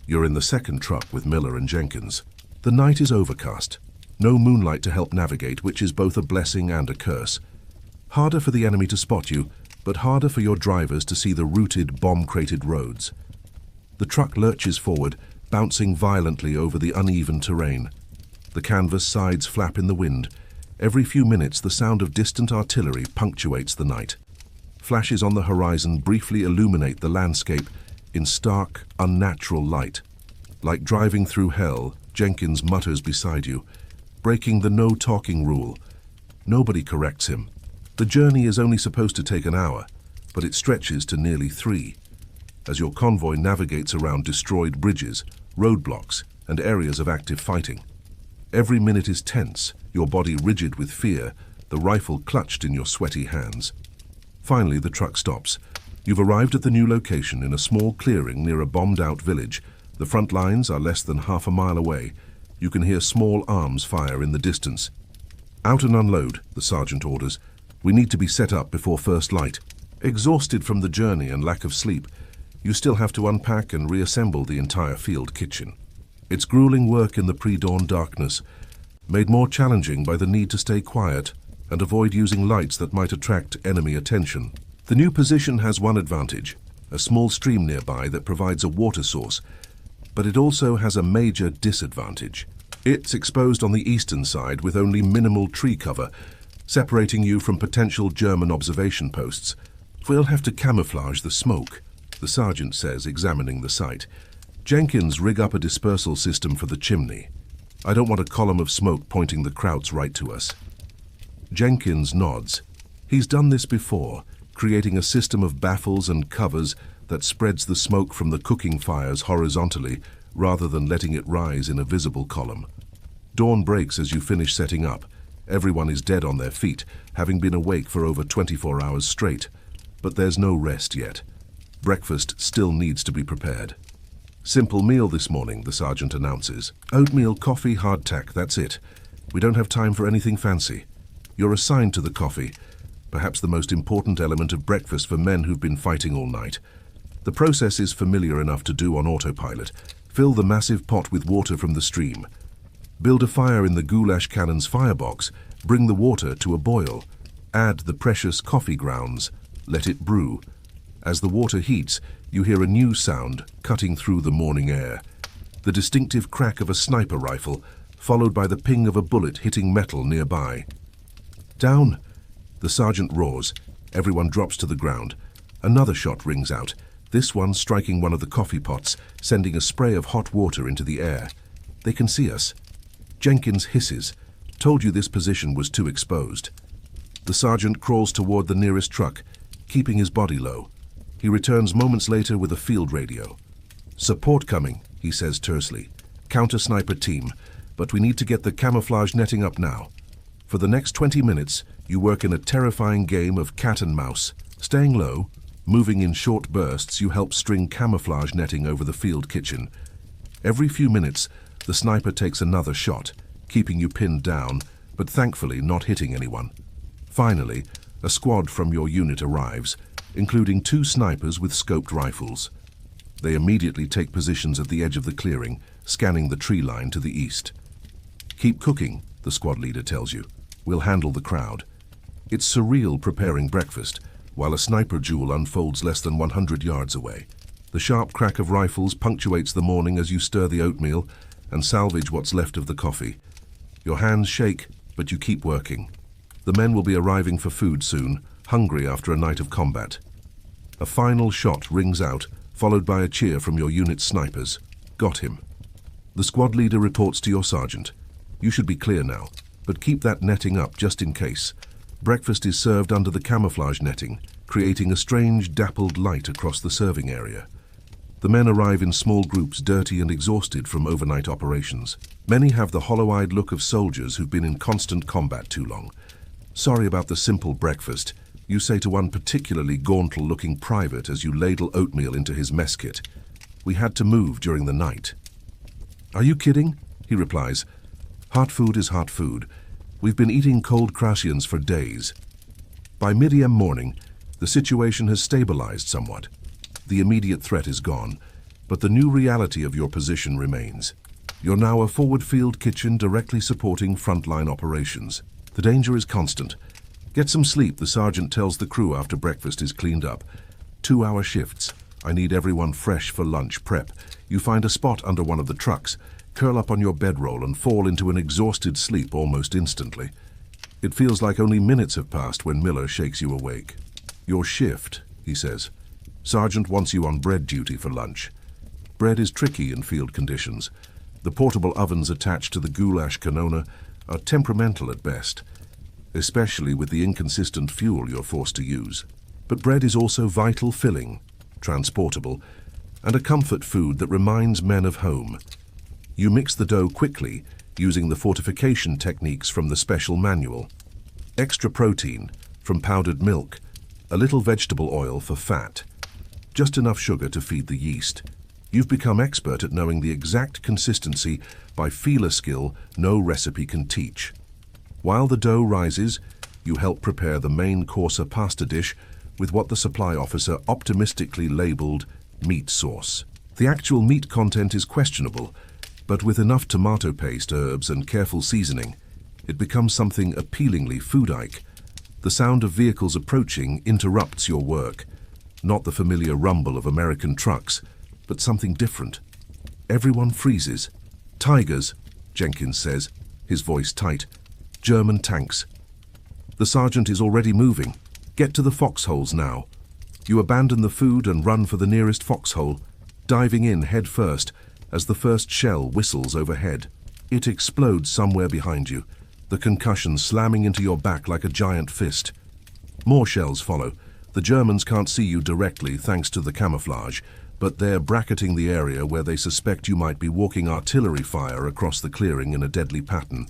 [SPEAKER 1] You're in the second truck with Miller and Jenkins. The night is overcast. No moonlight to help navigate, which is both a blessing and a curse. Harder for the enemy to spot you, but harder for your drivers to see the rooted, bomb-crated roads. The truck lurches forward, bouncing violently over the uneven terrain. The canvas sides flap in the wind. Every few minutes, the sound of distant artillery punctuates the night. Flashes on the horizon briefly illuminate the landscape in stark, unnatural light. Like driving through hell, Jenkins mutters beside you, breaking the no-talking rule. Nobody corrects him. The journey is only supposed to take an hour, but it stretches to nearly 3. As your convoy navigates around destroyed bridges, roadblocks, and areas of active fighting. Every minute is tense, your body rigid with fear, the rifle clutched in your sweaty hands. Finally, the truck stops. You've arrived at the new location in a small clearing near a bombed-out village. The front lines are less than half a mile away. You can hear small arms fire in the distance. "Out and unload," the sergeant orders. "We need to be set up before first light." Exhausted from the journey and lack of sleep, you still have to unpack and reassemble the entire field kitchen. It's grueling work in the pre-dawn darkness, made more challenging by the need to stay quiet and avoid using lights that might attract enemy attention. The new position has one advantage, a small stream nearby that provides a water source, but it also has a major disadvantage. It's exposed on the eastern side with only minimal tree cover, separating you from potential German observation posts. "We'll have to camouflage the smoke," the sergeant says, examining the site. "Jenkins, rig up a dispersal system for the chimney. I don't want a column of smoke pointing the krauts right to us." Jenkins nods. He's done this before, creating a system of baffles and covers that spreads the smoke from the cooking fires horizontally rather than letting it rise in a visible column. Dawn breaks as you finish setting up. Everyone is dead on their feet, having been awake for over 24 hours straight. But there's no rest yet. Breakfast still needs to be prepared. "Simple meal this morning," the sergeant announces. "Oatmeal, coffee, hardtack, that's it. We don't have time for anything fancy." You're assigned to the coffee, perhaps the most important element of breakfast for men who've been fighting all night. The process is familiar enough to do on autopilot. Fill the massive pot with water from the stream. Build a fire in the goulash cannon's firebox. Bring the water to a boil. Add the precious coffee grounds. Let it brew. As the water heats, you hear a new sound cutting through the morning air. The distinctive crack of a sniper rifle, followed by the ping of a bullet hitting metal nearby. "Down!" The sergeant roars. Everyone drops to the ground. Another shot rings out, this one striking one of the coffee pots, sending a spray of hot water into the air. They can see us. Jenkins hisses. "Told you this position was too exposed." The sergeant crawls toward the nearest truck, keeping his body low. He returns moments later with a field radio. "Support coming," he says tersely. "Counter-sniper team, but we need to get the camouflage netting up now. For the next 20 minutes, you work in a terrifying game of cat and mouse. Staying low, moving in short bursts, you help string camouflage netting over the field kitchen. Every few minutes, the sniper takes another shot, keeping you pinned down, but thankfully not hitting anyone. Finally, a squad from your unit arrives, including 2 snipers with scoped rifles. They immediately take positions at the edge of the clearing, scanning the tree line to the east. "Keep cooking," the squad leader tells you. "We'll handle the crowd." It's surreal preparing breakfast, while a sniper duel unfolds less than 100 yards away. The sharp crack of rifles punctuates the morning as you stir the oatmeal and salvage what's left of the coffee. Your hands shake, but you keep working. The men will be arriving for food soon, hungry after a night of combat. A final shot rings out, followed by a cheer from your unit's snipers. "Got him." The squad leader reports to your sergeant. "You should be clear now, but keep that netting up just in case." Breakfast is served under the camouflage netting, creating a strange dappled light across the serving area. The men arrive in small groups, dirty and exhausted from overnight operations. Many have the hollow-eyed look of soldiers who've been in constant combat too long. "Sorry about the simple breakfast," you say to one particularly gaunt-looking private as you ladle oatmeal into his mess kit. "We had to move during the night." "Are you kidding?" he replies. "Hot food is hot food. We've been eating cold Rations for days." By mid-AM morning, the situation has stabilized somewhat. The immediate threat is gone, but the new reality of your position remains. You're now a forward field kitchen directly supporting frontline operations. The danger is constant. "Get some sleep," the sergeant tells the crew after breakfast is cleaned up. 2-hour shifts. "I need everyone fresh for lunch prep." You find a spot under one of the trucks, curl up on your bedroll and fall into an exhausted sleep almost instantly. It feels like only minutes have passed when Miller shakes you awake. "Your shift," he says. "Sergeant wants you on bread duty for lunch." Bread is tricky in field conditions. The portable ovens attached to the goulash canona are temperamental at best, especially with the inconsistent fuel you're forced to use. But bread is also vital filling, transportable, and a comfort food that reminds men of home. You mix the dough quickly, using the fortification techniques from the special manual. Extra protein from powdered milk, a little vegetable oil for fat, just enough sugar to feed the yeast. You've become expert at knowing the exact consistency by feeler skill no recipe can teach. While the dough rises, you help prepare the main course pasta dish with what the supply officer optimistically labeled meat sauce. The actual meat content is questionable, but with enough tomato paste, herbs, and careful seasoning, it becomes something appealingly food-like. The sound of vehicles approaching interrupts your work. Not the familiar rumble of American trucks, but something different. Everyone freezes. "Tigers," Jenkins says, his voice tight. "German tanks." The sergeant is already moving. "Get to the foxholes now." You abandon the food and run for the nearest foxhole, diving in head first as the first shell whistles overhead. It explodes somewhere behind you, the concussion slamming into your back like a giant fist. More shells follow. The Germans can't see you directly thanks to the camouflage, but they're bracketing the area where they suspect you might be walking artillery fire across the clearing in a deadly pattern.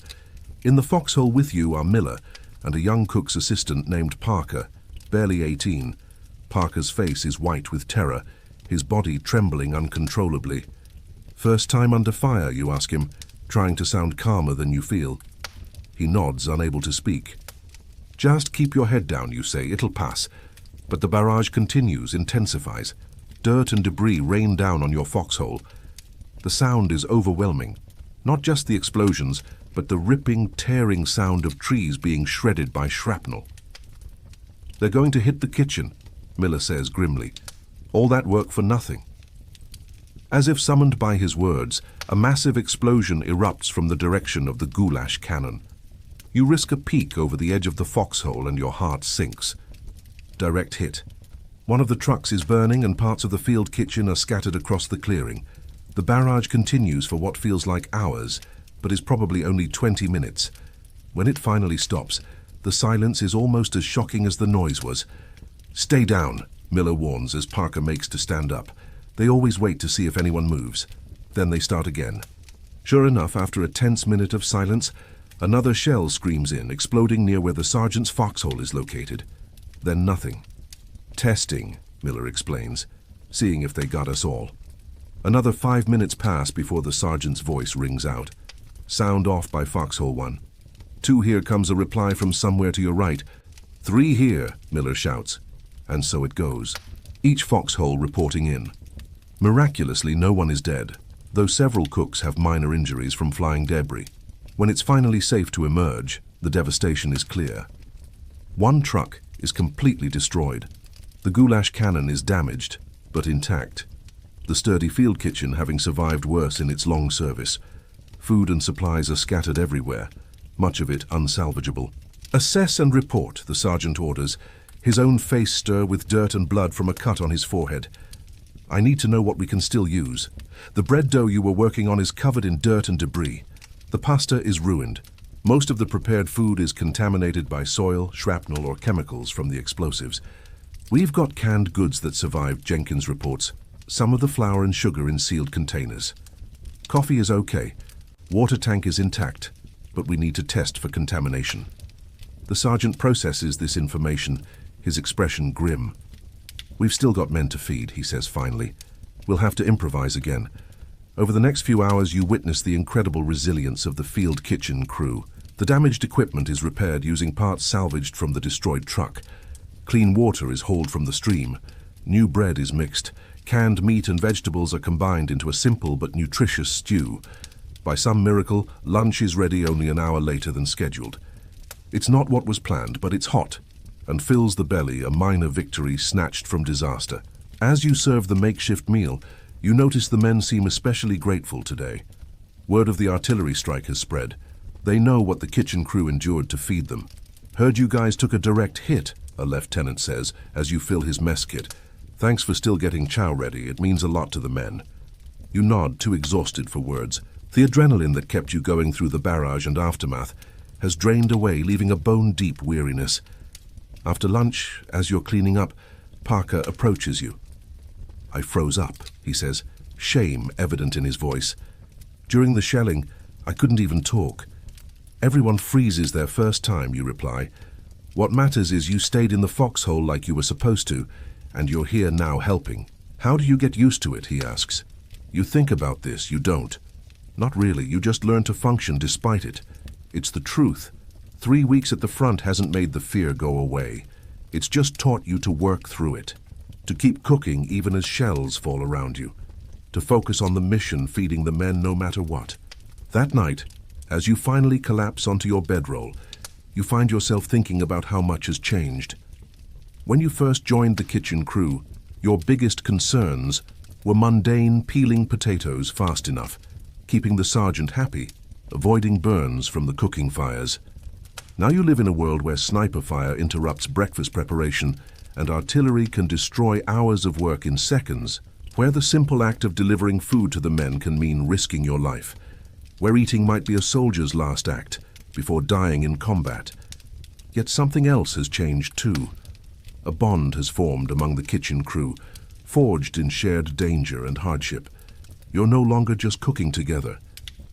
[SPEAKER 1] In the foxhole with you are Miller and a young cook's assistant named Parker, barely 18. Parker's face is white with terror, his body trembling uncontrollably. "First time under fire?" you ask him, trying to sound calmer than you feel. He nods, unable to speak. "Just keep your head down," you say, "it'll pass." But the barrage continues, intensifies. Dirt and debris rain down on your foxhole. The sound is overwhelming. Not just the explosions, but the ripping, tearing sound of trees being shredded by shrapnel. "They're going to hit the kitchen," Miller says grimly. "All that work for nothing." As if summoned by his words, a massive explosion erupts from the direction of the goulash cannon. You risk a peek over the edge of the foxhole and your heart sinks. Direct hit. One of the trucks is burning and parts of the field kitchen are scattered across the clearing. The barrage continues for what feels like hours, but is probably only 20 minutes. When it finally stops, the silence is almost as shocking as the noise was. "Stay down," Miller warns as Parker makes to stand up. They always wait to see if anyone moves. Then they start again. Sure enough, after a tense minute of silence, another shell screams in, exploding near where the sergeant's foxhole is located. Then nothing. Testing, Miller explains, seeing if they got us all. Another 5 minutes pass before the sergeant's voice rings out. Sound off by foxhole 1. 2 here comes a reply from somewhere to your right. 3 here, Miller shouts. And so it goes. Each foxhole reporting in. Miraculously, no one is dead, though several cooks have minor injuries from flying debris. When it's finally safe to emerge, the devastation is clear. 1 truck is completely destroyed. The goulash cannon is damaged, but intact. The sturdy field kitchen having survived worse in its long service. Food and supplies are scattered everywhere, much of it unsalvageable. Assess and report, the sergeant orders, his own face stir with dirt and blood from a cut on his forehead. I need to know what we can still use. The bread dough you were working on is covered in dirt and debris. The pasta is ruined. Most of the prepared food is contaminated by soil, shrapnel, or chemicals from the explosives. We've got canned goods that survived, Jenkins reports. Some of the flour and sugar in sealed containers. Coffee is okay. Water tank is intact, but we need to test for contamination. The sergeant processes this information, his expression grim. We've still got men to feed, he says finally. We'll have to improvise again. Over the next few hours, you witness the incredible resilience of the field kitchen crew. The damaged equipment is repaired using parts salvaged from the destroyed truck. Clean water is hauled from the stream. New bread is mixed. Canned meat and vegetables are combined into a simple but nutritious stew. By some miracle, lunch is ready only an hour later than scheduled. It's not what was planned, but it's hot, and fills the belly, a minor victory snatched from disaster. As you serve the makeshift meal, you notice the men seem especially grateful today. Word of the artillery strike has spread. They know what the kitchen crew endured to feed them. Heard you guys took a direct hit, a lieutenant says, as you fill his mess kit. Thanks for still getting chow ready. It means a lot to the men. You nod, too exhausted for words. The adrenaline that kept you going through the barrage and aftermath has drained away, leaving a bone-deep weariness. After lunch, as you're cleaning up, Parker approaches you. I froze up, he says, shame evident in his voice. During the shelling, I couldn't even talk. Everyone freezes their first time, you reply. What matters is you stayed in the foxhole like you were supposed to, and you're here now helping. How do you get used to it, he asks. You think about this, you don't. Not really, you just learn to function despite it. It's the truth. 3 weeks at the front hasn't made the fear go away. It's just taught you to work through it. To keep cooking even as shells fall around you. To focus on the mission, feeding the men no matter what. That night, as you finally collapse onto your bedroll, you find yourself thinking about how much has changed. When you first joined the kitchen crew, your biggest concerns were mundane peeling potatoes fast enough, keeping the sergeant happy, avoiding burns from the cooking fires. Now you live in a world where sniper fire interrupts breakfast preparation and artillery can destroy hours of work in seconds, where the simple act of delivering food to the men can mean risking your life, where eating might be a soldier's last act before dying in combat. Yet something else has changed too. A bond has formed among the kitchen crew, forged in shared danger and hardship. You're no longer just cooking together.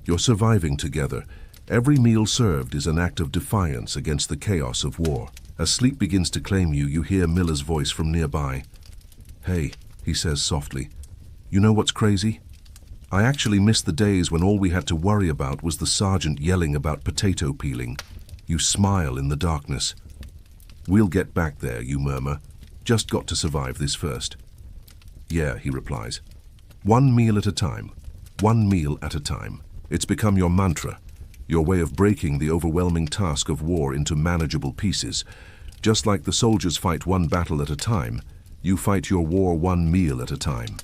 [SPEAKER 1] You're surviving together. Every meal served is an act of defiance against the chaos of war. As sleep begins to claim you, you hear Miller's voice from nearby. Hey, he says softly, you know what's crazy? I actually miss the days when all we had to worry about was the sergeant yelling about potato peeling. You smile in the darkness. We'll get back there, you murmur. Just got to survive this first. Yeah, he replies. 1 meal at a time. 1 meal at a time. It's become your mantra, your way of breaking the overwhelming task of war into manageable pieces. Just like the soldiers fight 1 battle at a time, you fight your war 1 meal at a time.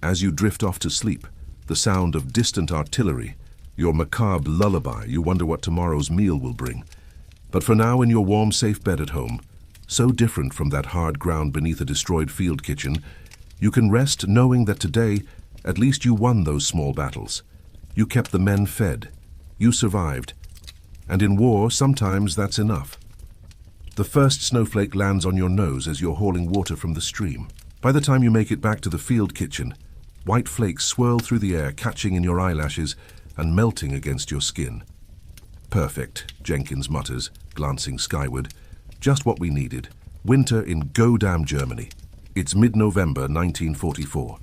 [SPEAKER 1] As you drift off to sleep, the sound of distant artillery, your macabre lullaby, you wonder what tomorrow's meal will bring. But for now, in your warm, safe bed at home, so different from that hard ground beneath a destroyed field kitchen, you can rest knowing that today, at least you won those small battles. You kept the men fed. You survived. And in war, sometimes that's enough. The first snowflake lands on your nose as you're hauling water from the stream. By the time you make it back to the field kitchen, white flakes swirl through the air, catching in your eyelashes, and melting against your skin. Perfect, Jenkins mutters, glancing skyward. Just what we needed. Winter in Godam Germany. It's mid-November 1944.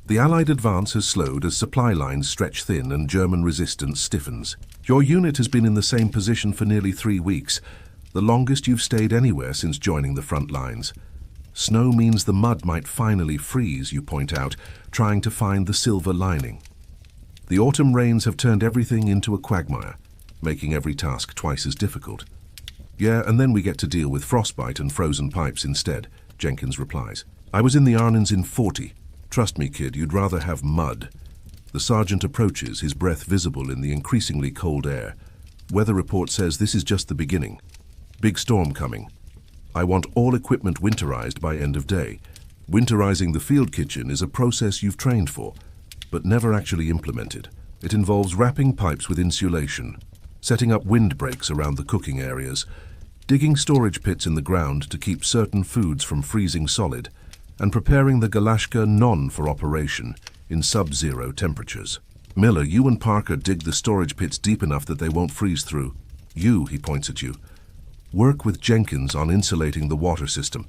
[SPEAKER 1] The Allied advance has slowed as supply lines stretch thin and German resistance stiffens. Your unit has been in the same position for nearly 3 weeks, the longest you've stayed anywhere since joining the front lines. Snow means the mud might finally freeze, you point out, trying to find the silver lining. The autumn rains have turned everything into a quagmire, making every task twice as difficult. Yeah, and then we get to deal with frostbite and frozen pipes instead, Jenkins replies. I was in the Ardennes in 40. Trust me, kid, you'd rather have mud. The sergeant approaches, his breath visible in the increasingly cold air. Weather report says this is just the beginning. Big storm coming. I want all equipment winterized by end of day. Winterizing the field kitchen is a process you've trained for, but never actually implemented. It involves wrapping pipes with insulation, setting up windbreaks around the cooking areas, digging storage pits in the ground to keep certain foods from freezing solid, and preparing the Galashka non for operation in sub-zero temperatures. Miller, you and Parker dig the storage pits deep enough that they won't freeze through. You, he points at you, work with Jenkins on insulating the water system.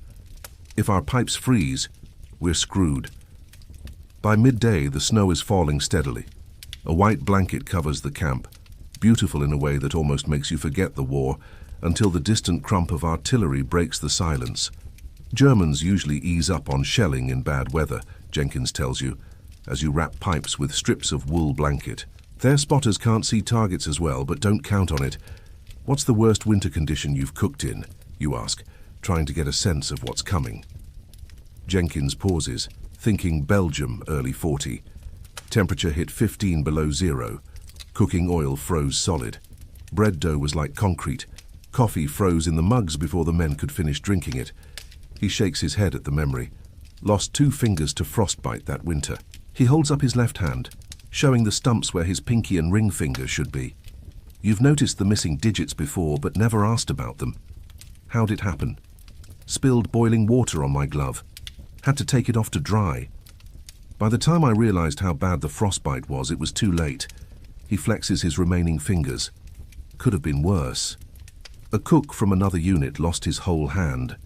[SPEAKER 1] If our pipes freeze, we're screwed. By midday, the snow is falling steadily. A white blanket covers the camp, beautiful in a way that almost makes you forget the war, until the distant crump of artillery breaks the silence. Germans usually ease up on shelling in bad weather, Jenkins tells you, as you wrap pipes with strips of wool blanket. Their spotters can't see targets as well, but don't count on it. What's the worst winter condition you've cooked in? You ask, trying to get a sense of what's coming. Jenkins pauses, thinking Belgium, early 40. Temperature hit 15 below zero. Cooking oil froze solid. Bread dough was like concrete. Coffee froze in the mugs before the men could finish drinking it. He shakes his head at the memory. Lost 2 fingers to frostbite that winter. He holds up his left hand, showing the stumps where his pinky and ring fingers should be. You've noticed the missing digits before, but never asked about them. How'd it happen? Spilled boiling water on my glove. Had to take it off to dry. By the time I realized how bad the frostbite was, it was too late. He flexes his remaining fingers. Could have been worse. A cook from another unit lost his whole hand.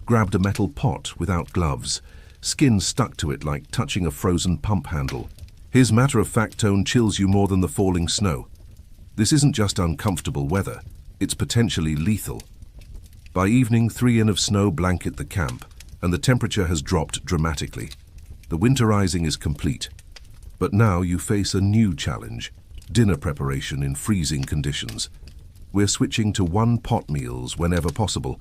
[SPEAKER 1] Grabbed a metal pot without gloves. Skin stuck to it like touching a frozen pump handle. His matter-of-fact tone chills you more than the falling snow. This isn't just uncomfortable weather. It's potentially lethal. By evening, 3 in of snow blanket the camp, and the temperature has dropped dramatically. The winterizing is complete. But now you face a new challenge. Dinner preparation in freezing conditions. We're switching to 1-pot meals whenever possible.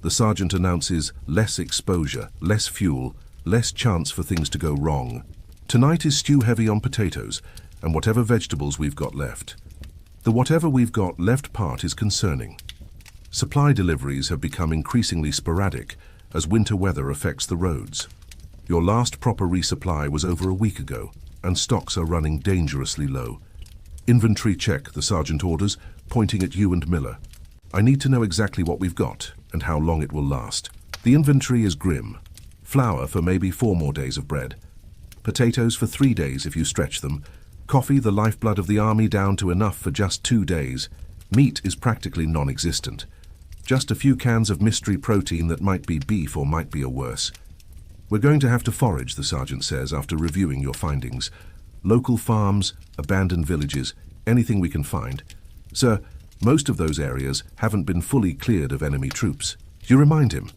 [SPEAKER 1] The sergeant announces less exposure, less fuel, less chance for things to go wrong. Tonight is stew heavy on potatoes and whatever vegetables we've got left. The whatever we've got left part is concerning. Supply deliveries have become increasingly sporadic as winter weather affects the roads. Your last proper resupply was over a week ago, and stocks are running dangerously low. Inventory check, the sergeant orders, pointing at you and Miller. I need to know exactly what we've got and how long it will last. The inventory is grim. Flour for maybe 4 more days of bread. Potatoes for 3 days if you stretch them. Coffee, the lifeblood of the army, down to enough for just 2 days. Meat is practically non-existent. Just a few cans of mystery protein that might be beef or might be a worse. We're going to have to forage, the sergeant says after reviewing your findings. Local farms, abandoned villages, anything we can find. Sir, most of those areas haven't been fully cleared of enemy troops. You remind him.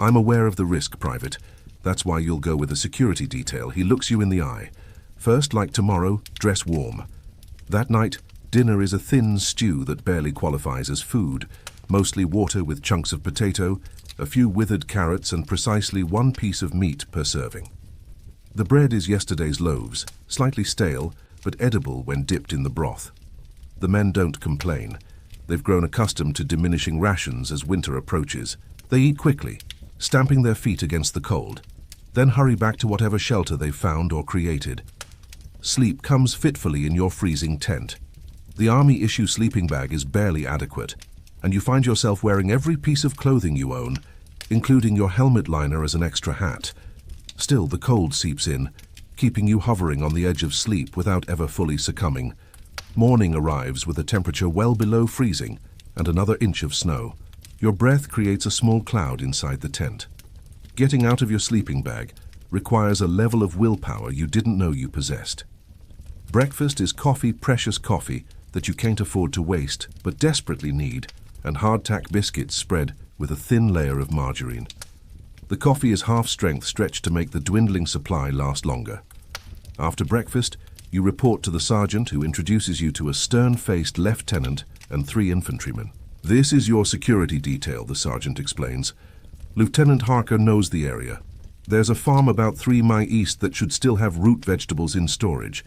[SPEAKER 1] I'm aware of the risk, Private. That's why you'll go with a security detail. He looks you in the eye. First, like tomorrow, dress warm. That night, dinner is a thin stew that barely qualifies as food. Mostly water with chunks of potato, a few withered carrots, and precisely 1 piece of meat per serving. The bread is yesterday's loaves, slightly stale, but edible when dipped in the broth. The men don't complain. They've grown accustomed to diminishing rations as winter approaches. They eat quickly, stamping their feet against the cold, then hurry back to whatever shelter they've found or created. Sleep comes fitfully in your freezing tent. The army issue sleeping bag is barely adequate, and you find yourself wearing every piece of clothing you own, including your helmet liner as an extra hat. Still, the cold seeps in, keeping you hovering on the edge of sleep without ever fully succumbing. Morning arrives with a temperature well below freezing and another inch of snow. Your breath creates a small cloud inside the tent. Getting out of your sleeping bag requires a level of willpower you didn't know you possessed. Breakfast is coffee, precious coffee that you can't afford to waste but desperately need, and hardtack biscuits spread with a thin layer of margarine. The coffee is half strength stretched to make the dwindling supply last longer. After breakfast, you report to the sergeant, who introduces you to a stern-faced lieutenant and 3 infantrymen. This is your security detail, the sergeant explains. Lieutenant Harker knows the area. There's a farm about 3 miles east that should still have root vegetables in storage.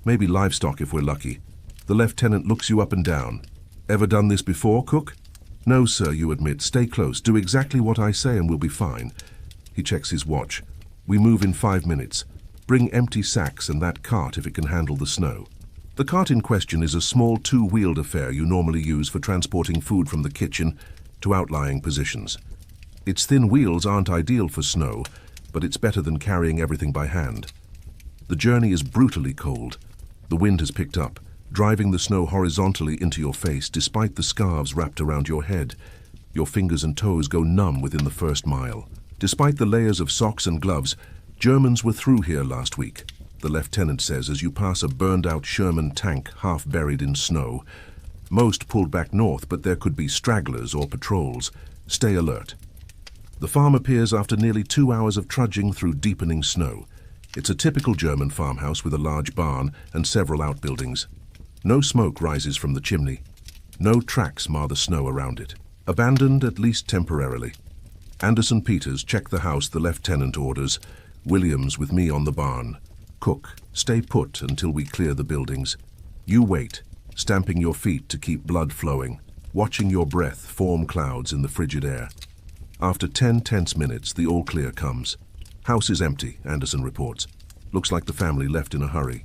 [SPEAKER 1] Maybe livestock if we're lucky. The lieutenant looks you up and down. Ever done this before, Cook? No, sir, you admit. Stay close. Do exactly what I say and we'll be fine. He checks his watch. We move in 5 minutes. Bring empty sacks and that cart if it can handle the snow. The cart in question is a small 2-wheeled affair you normally use for transporting food from the kitchen to outlying positions. Its thin wheels aren't ideal for snow, but it's better than carrying everything by hand. The journey is brutally cold. The wind has picked up, driving the snow horizontally into your face despite the scarves wrapped around your head. Your fingers and toes go numb within the first mile. Despite the layers of socks and gloves, Germans were through here last week, the lieutenant says as you pass a burned-out Sherman tank half buried in snow. Most pulled back north, but there could be stragglers or patrols. Stay alert. The farm appears after nearly 2 hours of trudging through deepening snow. It's a typical German farmhouse with a large barn and several outbuildings. No smoke rises from the chimney. No tracks mar the snow around it. Abandoned, at least temporarily. Anderson Peters check the house, the lieutenant orders. Williams with me on the barn. Cook, stay put until we clear the buildings. You wait, stamping your feet to keep blood flowing, watching your breath form clouds in the frigid air. After 10 tense minutes, the all clear comes. House is empty, Anderson reports. Looks like the family left in a hurry.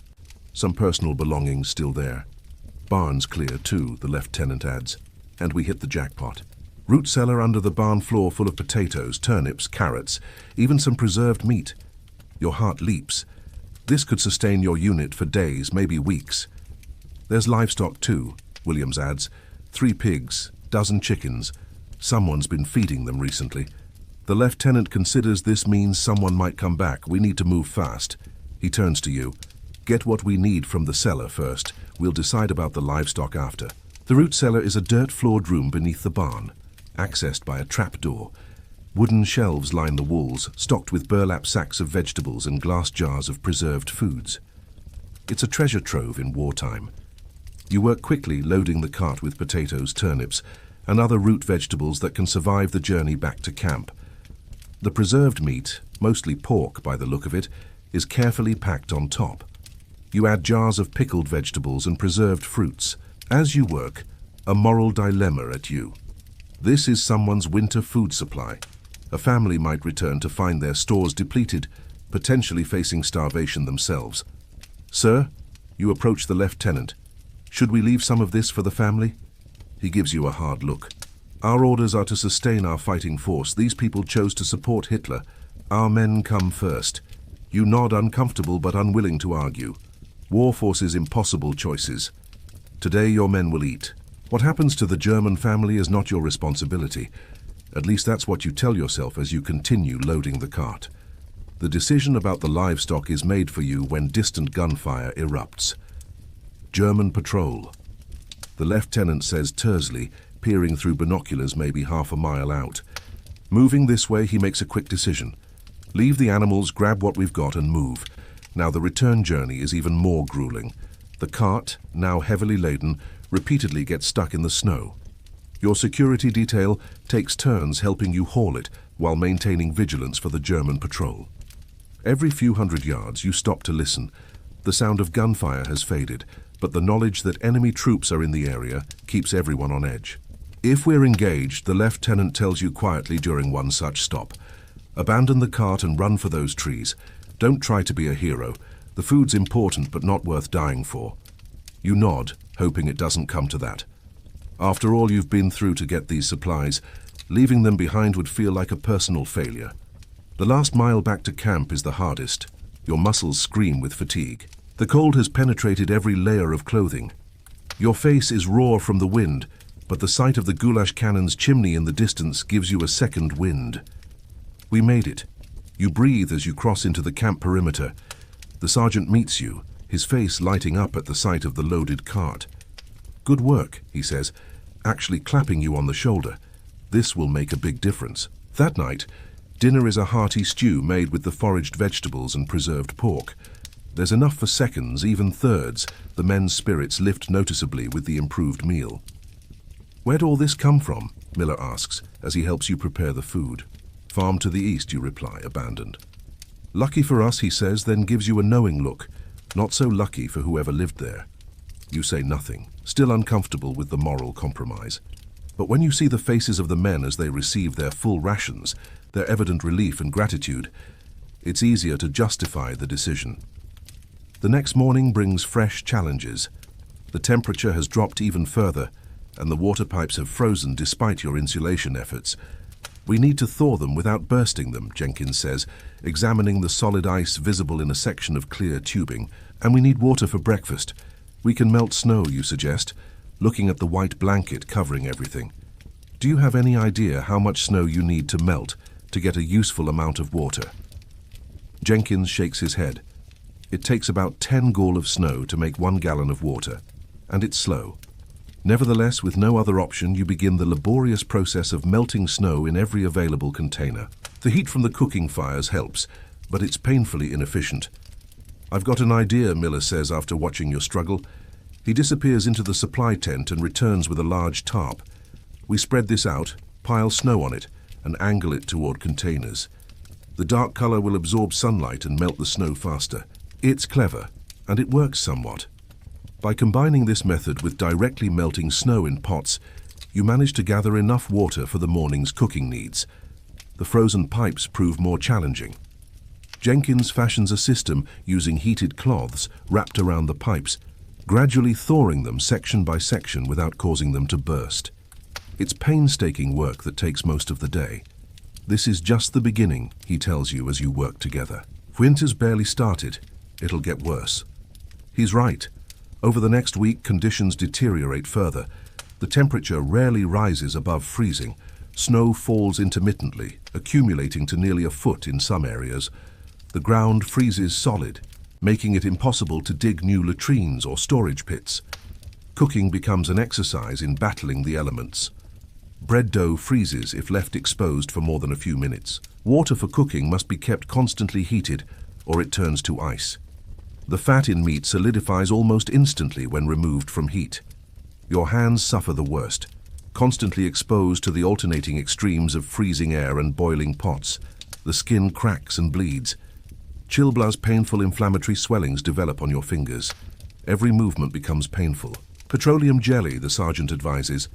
[SPEAKER 1] Some personal belongings still there. Barn's clear too, the lieutenant adds. And we hit the jackpot. Root cellar under the barn floor full of potatoes, turnips, carrots, even some preserved meat. Your heart leaps. This could sustain your unit for days, maybe weeks. There's livestock too, Williams adds. 3 pigs, dozen chickens. Someone's been feeding them recently. The lieutenant considers this means someone might come back. We need to move fast. He turns to you. Get what we need from the cellar first. We'll decide about the livestock after. The root cellar is a dirt-floored room beneath the barn, accessed by a trapdoor. Wooden shelves line the walls, stocked with burlap sacks of vegetables and glass jars of preserved foods. It's a treasure trove in wartime. You work quickly, loading the cart with potatoes, turnips, and other root vegetables that can survive the journey back to camp. The preserved meat, mostly pork by the look of it, is carefully packed on top. You add jars of pickled vegetables and preserved fruits. As you work, a moral dilemma at you. This is someone's winter food supply. A family might return to find their stores depleted, potentially facing starvation themselves. Sir, you approach the lieutenant. Should we leave some of this for the family? He gives you a hard look. Our orders are to sustain our fighting force. These people chose to support Hitler. Our men come first. You nod, uncomfortable but unwilling to argue. War forces impossible choices. Today your men will eat. What happens to the German family is not your responsibility. At least that's what you tell yourself as you continue loading the cart. The decision about the livestock is made for you when distant gunfire erupts. German patrol. The lieutenant says tersely, peering through binoculars maybe half a mile out. Moving this way, he makes a quick decision. Leave the animals, grab what we've got and move. Now the return journey is even more grueling. The cart, now heavily laden, repeatedly gets stuck in the snow. Your security detail takes turns helping you haul it while maintaining vigilance for the German patrol. Every few hundred yards you stop to listen. The sound of gunfire has faded, but the knowledge that enemy troops are in the area keeps everyone on edge. If we're engaged, the lieutenant tells you quietly during one such stop. Abandon the cart and run for those trees. Don't try to be a hero. The food's important but not worth dying for. You nod, hoping it doesn't come to that. After all you've been through to get these supplies, leaving them behind would feel like a personal failure. The last mile back to camp is the hardest. Your muscles scream with fatigue. The cold has penetrated every layer of clothing. Your face is raw from the wind, but the sight of the goulash cannon's chimney in the distance gives you a second wind. We made it. You breathe as you cross into the camp perimeter. The sergeant meets you, his face lighting up at the sight of the loaded cart. Good work, he says, actually clapping you on the shoulder. This will make a big difference. That night, dinner is a hearty stew made with the foraged vegetables and preserved pork. There's enough for seconds, even thirds. The men's spirits lift noticeably with the improved meal. Where'd all this come from? Miller asks, as he helps you prepare the food. Farm to the east, you reply, abandoned. Lucky for us, he says, then gives you a knowing look. Not so lucky for whoever lived there. You say nothing, still uncomfortable with the moral compromise. But when you see the faces of the men as they receive their full rations, their evident relief and gratitude, it's easier to justify the decision. The next morning brings fresh challenges. The temperature has dropped even further, and the water pipes have frozen despite your insulation efforts. We need to thaw them without bursting them, Jenkins says, examining the solid ice visible in a section of clear tubing. And we need water for breakfast. We can melt snow, you suggest, looking at the white blanket covering everything. Do you have any idea how much snow you need to melt to get a useful amount of water? Jenkins shakes his head. It takes about 10 gall of snow to make 1 gallon of water, and it's slow. Nevertheless, with no other option, you begin the laborious process of melting snow in every available container. The heat from the cooking fires helps, but it's painfully inefficient. I've got an idea, Miller says after watching your struggle. He disappears into the supply tent and returns with a large tarp. We spread this out, pile snow on it, and angle it toward containers. The dark color will absorb sunlight and melt the snow faster. It's clever, and it works somewhat. By combining this method with directly melting snow in pots, you manage to gather enough water for the morning's cooking needs. The frozen pipes prove more challenging. Jenkins fashions a system using heated cloths wrapped around the pipes, gradually thawing them section by section without causing them to burst. It's painstaking work that takes most of the day. This is just the beginning, he tells you as you work together. Winter's barely started. It'll get worse. He's right. Over the next week, conditions deteriorate further. The temperature rarely rises above freezing. Snow falls intermittently, accumulating to nearly a foot in some areas. The ground freezes solid, making it impossible to dig new latrines or storage pits. Cooking becomes an exercise in battling the elements. Bread dough freezes if left exposed for more than a few minutes. Water for cooking must be kept constantly heated, or it turns to ice. The fat in meat solidifies almost instantly when removed from heat. Your hands suffer the worst, constantly exposed to the alternating extremes of freezing air and boiling pots. The skin cracks and bleeds. Chilbla's painful inflammatory swellings develop on your fingers. Every movement becomes painful. Petroleum jelly, the sergeant advises.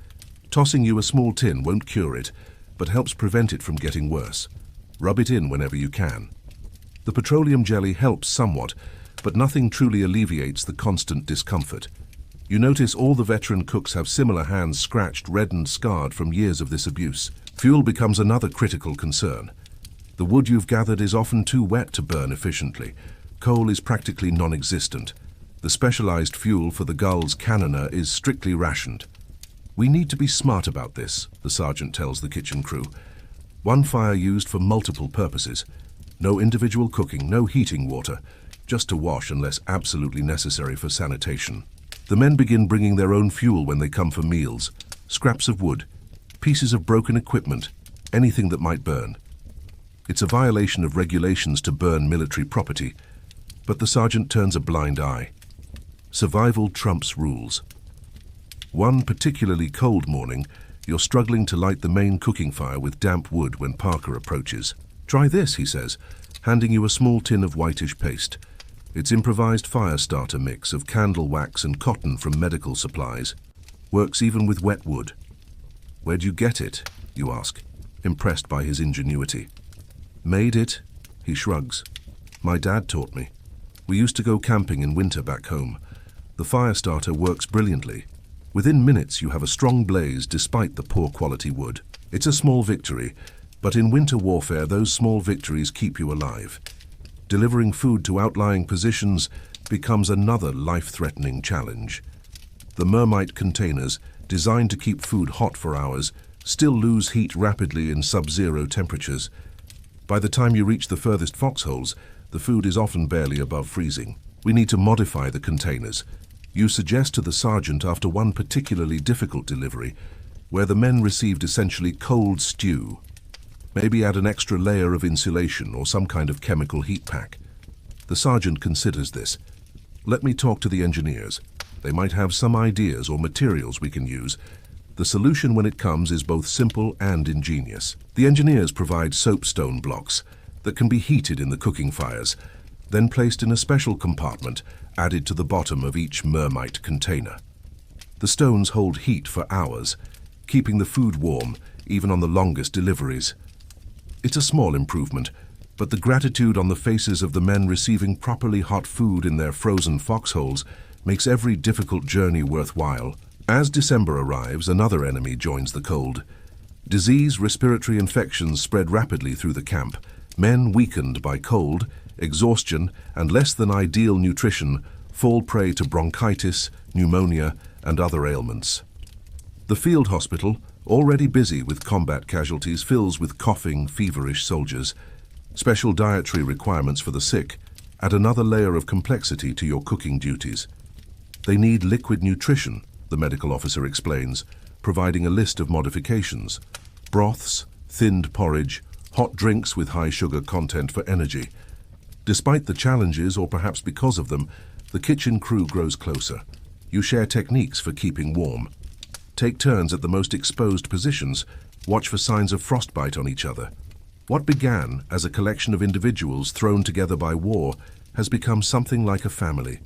[SPEAKER 1] Tossing you a small tin won't cure it, but helps prevent it from getting worse. Rub it in whenever you can. The petroleum jelly helps somewhat, but nothing truly alleviates the constant discomfort. You notice all the veteran cooks have similar hands scratched, reddened, scarred from years of this abuse. Fuel becomes another critical concern. The wood you've gathered is often too wet to burn efficiently. Coal is practically non-existent. The specialized fuel for the Gull's cannoner is strictly rationed. We need to be smart about this, the sergeant tells the kitchen crew. One fire used for multiple purposes. No individual cooking, no heating water, just to wash unless absolutely necessary for sanitation. The men begin bringing their own fuel when they come for meals. Scraps of wood, pieces of broken equipment, anything that might burn. It's a violation of regulations to burn military property, but the sergeant turns a blind eye. Survival trumps rules. One particularly cold morning, you're struggling to light the main cooking fire with damp wood when Parker approaches. Try this, he says, handing you a small tin of whitish paste. It's improvised fire starter mix of candle wax and cotton from medical supplies. Works even with wet wood. Where'd you get it? You ask, impressed by his ingenuity. Made it? He shrugs. My dad taught me. We used to go camping in winter back home. The fire starter works brilliantly. Within minutes you have a strong blaze despite the poor quality wood. It's a small victory, but in winter warfare those small victories keep you alive. Delivering food to outlying positions becomes another life-threatening challenge. The Mermite containers, designed to keep food hot for hours, still lose heat rapidly in sub-zero temperatures. By the time you reach the furthest foxholes, the food is often barely above freezing. We need to modify the containers. You suggest to the sergeant after one particularly difficult delivery, where the men received essentially cold stew. Maybe add an extra layer of insulation or some kind of chemical heat pack. The sergeant considers this. Let me talk to the engineers. They might have some ideas or materials we can use. The solution when it comes is both simple and ingenious. The engineers provide soapstone blocks that can be heated in the cooking fires, then placed in a special compartment added to the bottom of each Mermite container. The stones hold heat for hours, keeping the food warm even on the longest deliveries. It's a small improvement, but the gratitude on the faces of the men receiving properly hot food in their frozen foxholes makes every difficult journey worthwhile. As December arrives, another enemy joins the cold. Disease, respiratory infections spread rapidly through the camp. Men weakened by cold, exhaustion, and less than ideal nutrition fall prey to bronchitis, pneumonia, and other ailments. The field hospital, already busy with combat casualties, fills with coughing, feverish soldiers. Special dietary requirements for the sick add another layer of complexity to your cooking duties. They need liquid nutrition, the medical officer explains, providing a list of modifications: broths, thinned porridge, hot drinks with high sugar content for energy. Despite the challenges, or perhaps because of them, the kitchen crew grows closer. You share techniques for keeping warm. Take turns at the most exposed positions, watch for signs of frostbite on each other. What began as a collection of individuals thrown together by war has become something like a family.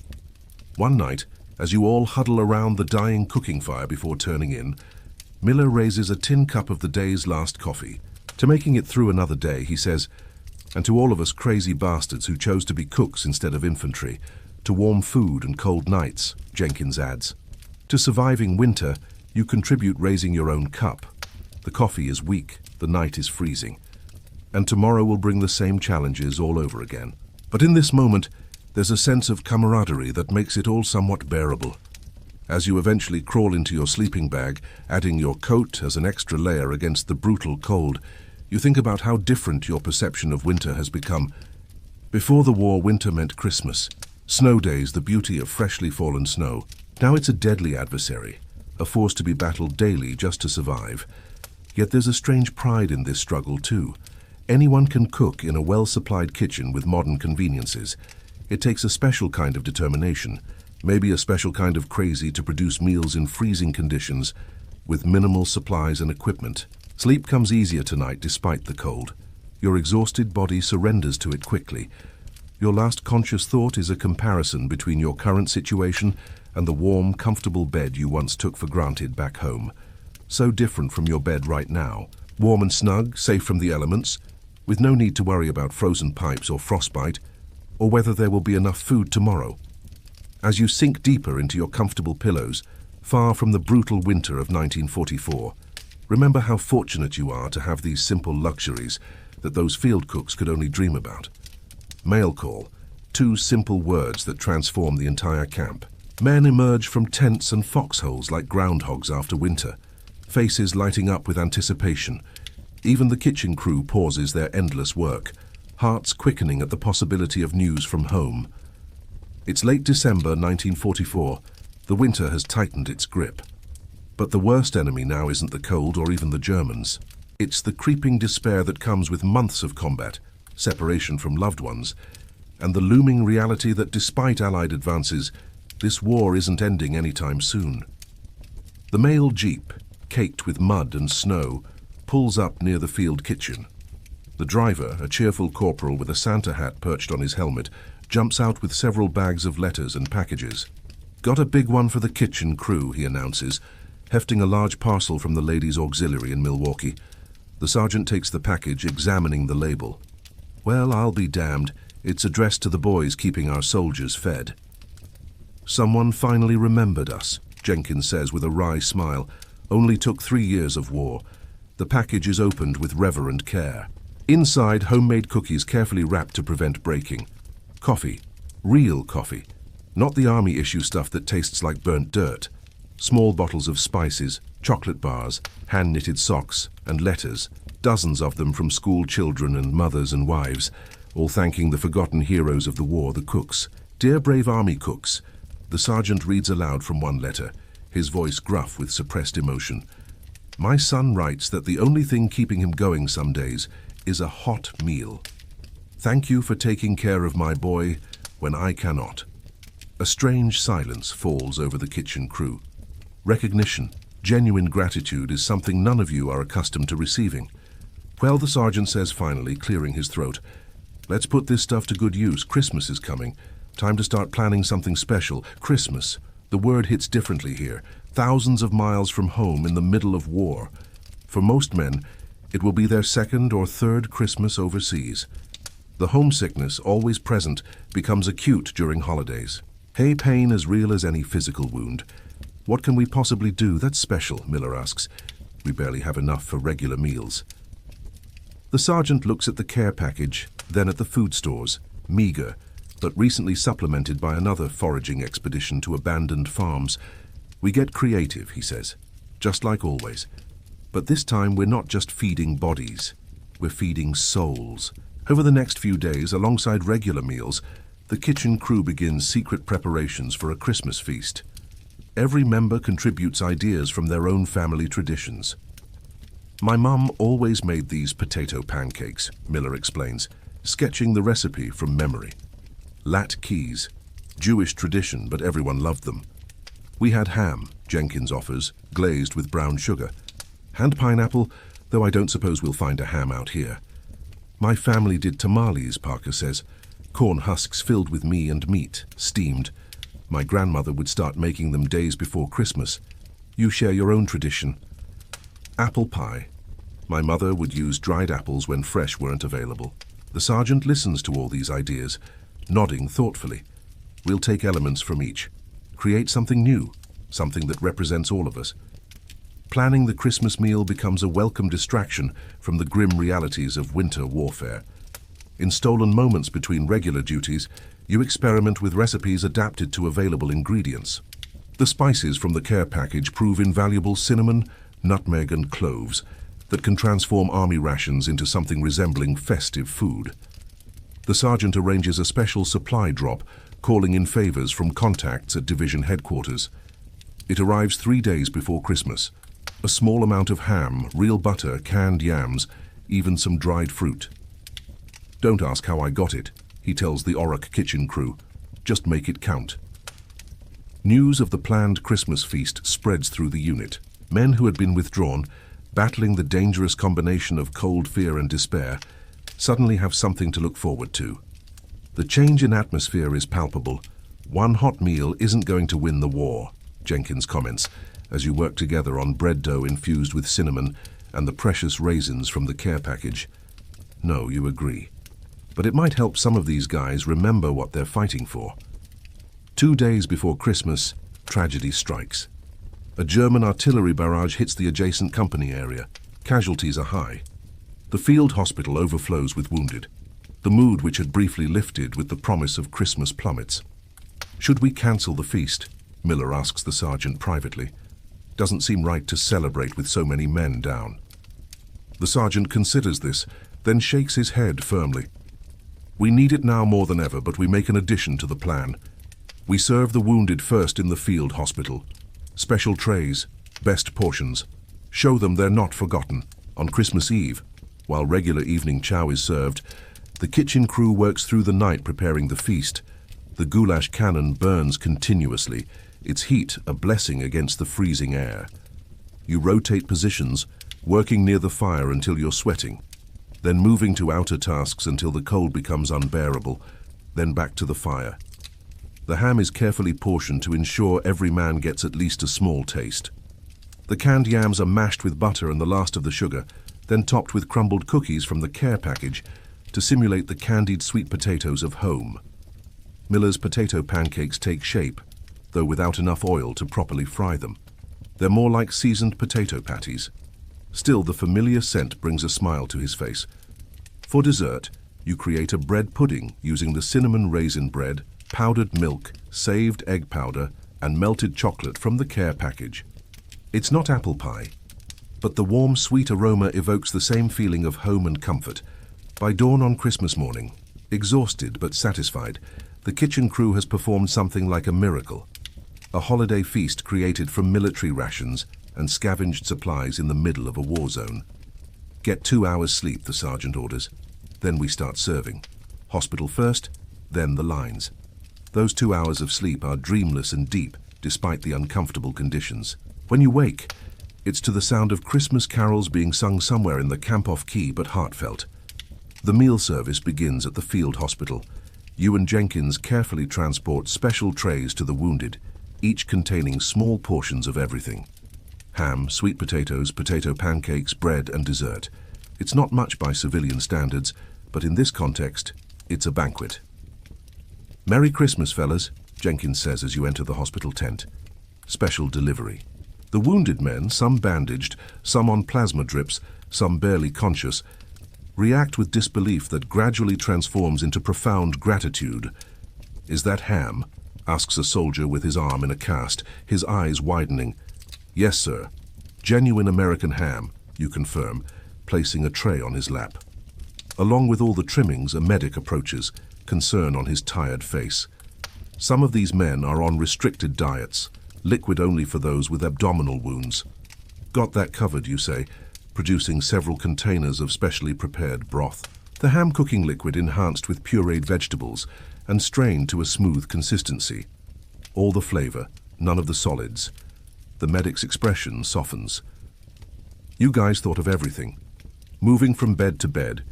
[SPEAKER 1] One night, as you all huddle around the dying cooking fire before turning in, Miller raises a tin cup of the day's last coffee. To making it through another day, he says, and to all of us crazy bastards who chose to be cooks instead of infantry, to warm food and cold nights, Jenkins adds. To surviving winter, you contribute raising your own cup. The coffee is weak, the night is freezing, and tomorrow will bring the same challenges all over again. But in this moment, there's a sense of camaraderie that makes it all somewhat bearable. As you eventually crawl into your sleeping bag, adding your coat as an extra layer against the brutal cold, you think about how different your perception of winter has become. Before the war, winter meant Christmas. Snow days, the beauty of freshly fallen snow. Now it's a deadly adversary, a force to be battled daily just to survive. Yet there's a strange pride in this struggle too. Anyone can cook in a well-supplied kitchen with modern conveniences. It takes a special kind of determination, maybe a special kind of crazy to produce meals in freezing conditions with minimal supplies and equipment. Sleep comes easier tonight despite the cold. Your exhausted body surrenders to it quickly. Your last conscious thought is a comparison between your current situation and the warm, comfortable bed you once took for granted back home. So different from your bed right now. Warm and snug, safe from the elements, with no need to worry about frozen pipes or frostbite, or whether there will be enough food tomorrow. As you sink deeper into your comfortable pillows, far from the brutal winter of 1944, remember how fortunate you are to have these simple luxuries that those field cooks could only dream about. Mail call, two simple words that transform the entire camp. Men emerge from tents and foxholes like groundhogs after winter, faces lighting up with anticipation. Even the kitchen crew pauses their endless work, hearts quickening at the possibility of news from home. It's late December 1944. The winter has tightened its grip. But the worst enemy now isn't the cold or even the Germans. It's the creeping despair that comes with months of combat, separation from loved ones, and the looming reality that despite Allied advances, this war isn't ending anytime soon. The mail jeep, caked with mud and snow, pulls up near the field kitchen. The driver, a cheerful corporal with a Santa hat perched on his helmet, jumps out with several bags of letters and packages. "Got a big one for the kitchen crew," he announces, hefting a large parcel from the ladies' auxiliary in Milwaukee. The sergeant takes the package, examining the label. "Well, I'll be damned. It's addressed to the boys keeping our soldiers fed." "Someone finally remembered us," Jenkins says with a wry smile. "Only took 3 years of war." The package is opened with reverent care. Inside, homemade cookies carefully wrapped to prevent breaking. Coffee. Real coffee. Not the army issue stuff that tastes like burnt dirt. Small bottles of spices, chocolate bars, hand-knitted socks, and letters, dozens of them from school children and mothers and wives, all thanking the forgotten heroes of the war, the cooks. "Dear brave army cooks," the sergeant reads aloud from one letter, his voice gruff with suppressed emotion. "My son writes that the only thing keeping him going some days is a hot meal. Thank you for taking care of my boy when I cannot." A strange silence falls over the kitchen crew. Recognition, genuine gratitude is something none of you are accustomed to receiving. "Well," the sergeant says finally, clearing his throat, "let's put this stuff to good use. Christmas is coming. Time to start planning something special. Christmas. The word hits differently here. Thousands of miles from home in the middle of war. For most men, it will be their second or third Christmas overseas. The homesickness, always present, becomes acute during holidays. Hey, pain as real as any physical wound. What can we possibly do that's special?" Miller asks. "We barely have enough for regular meals." The sergeant looks at the care package, then at the food stores, meager, but recently supplemented by another foraging expedition to abandoned farms. "We get creative," he says, "just like always. But this time we're not just feeding bodies, we're feeding souls." Over the next few days, alongside regular meals, the kitchen crew begins secret preparations for a Christmas feast. Every member contributes ideas from their own family traditions. "My mum always made these potato pancakes," Miller explains, sketching the recipe from memory. Latkes, Jewish tradition, but everyone loved them. "We had ham," Jenkins offers, glazed with brown sugar. "And pineapple, though I don't suppose we'll find a ham out here." "My family did tamales," Parker says, corn husks filled with meat and meat, steamed. "My grandmother would start making them days before Christmas. You share your own tradition." "Apple pie. My mother would use dried apples when fresh weren't available." The sergeant listens to all these ideas, nodding thoughtfully. "We'll take elements from each. Create something new, something that represents all of us." Planning the Christmas meal becomes a welcome distraction from the grim realities of winter warfare. In stolen moments between regular duties, you experiment with recipes adapted to available ingredients. The spices from the care package prove invaluable: cinnamon, nutmeg, and cloves that can transform army rations into something resembling festive food. The sergeant arranges a special supply drop, calling in favors from contacts at division headquarters. It arrives 3 days before Christmas. A small amount of ham, real butter, canned yams, even some dried fruit. "Don't ask how I got it," he tells the Orrock kitchen crew. "Just make it count." News of the planned Christmas feast spreads through the unit. Men who had been withdrawn, battling the dangerous combination of cold fear and despair, suddenly have something to look forward to. The change in atmosphere is palpable. "One hot meal isn't going to win the war," Jenkins comments, as you work together on bread dough infused with cinnamon and the precious raisins from the care package. "No, you agree. But it might help some of these guys remember what they're fighting for." 2 days before Christmas, tragedy strikes. A German artillery barrage hits the adjacent company area. Casualties are high. The field hospital overflows with wounded. The mood which had briefly lifted with the promise of Christmas plummets. "Should we cancel the feast?" Miller asks the sergeant privately. "Doesn't seem right to celebrate with so many men down." The sergeant considers this, then shakes his head firmly. "We need it now more than ever, but we make an addition to the plan. We serve the wounded first in the field hospital. Special trays, best portions. Show them they're not forgotten." On Christmas Eve, while regular evening chow is served, the kitchen crew works through the night preparing the feast. The goulash cannon burns continuously, its heat a blessing against the freezing air. You rotate positions, working near the fire until you're sweating, then moving to outer tasks until the cold becomes unbearable, then back to the fire. The ham is carefully portioned to ensure every man gets at least a small taste. The canned yams are mashed with butter and the last of the sugar, then topped with crumbled cookies from the care package to simulate the candied sweet potatoes of home. Miller's potato pancakes take shape, though without enough oil to properly fry them. They're more like seasoned potato patties. Still, the familiar scent brings a smile to his face. For dessert, you create a bread pudding using the cinnamon raisin bread, powdered milk, saved egg powder, and melted chocolate from the care package. It's not apple pie, but the warm, sweet aroma evokes the same feeling of home and comfort. By dawn on Christmas morning, exhausted but satisfied, the kitchen crew has performed something like a miracle. A holiday feast created from military rations and scavenged supplies in the middle of a war zone. Get 2 hours sleep, the sergeant orders. Then we start serving. Hospital first, then the lines. Those 2 hours of sleep are dreamless and deep, despite the uncomfortable conditions. When you wake, it's to the sound of Christmas carols being sung somewhere in the camp off-key but heartfelt. The meal service begins at the field hospital. You and Jenkins carefully transport special trays to the wounded, each containing small portions of everything. Ham, sweet potatoes, potato pancakes, bread and dessert. It's not much by civilian standards, but in this context, it's a banquet. "Merry Christmas, fellas," Jenkins says as you enter the hospital tent. Special delivery. The wounded men, some bandaged, some on plasma drips, some barely conscious, react with disbelief that gradually transforms into profound gratitude. "Is that ham?" asks a soldier with his arm in a cast, his eyes widening. "Yes, sir. Genuine American ham," you confirm, placing a tray on his lap. Along with all the trimmings, a medic approaches, concern on his tired face. Some of these men are on restricted diets, liquid only for those with abdominal wounds. "Got that covered," you say, producing several containers of specially prepared broth. The ham cooking liquid enhanced with pureed vegetables and strained to a smooth consistency. All the flavor, none of the solids. The medic's expression softens. "You guys thought of everything. Moving from bed to bed,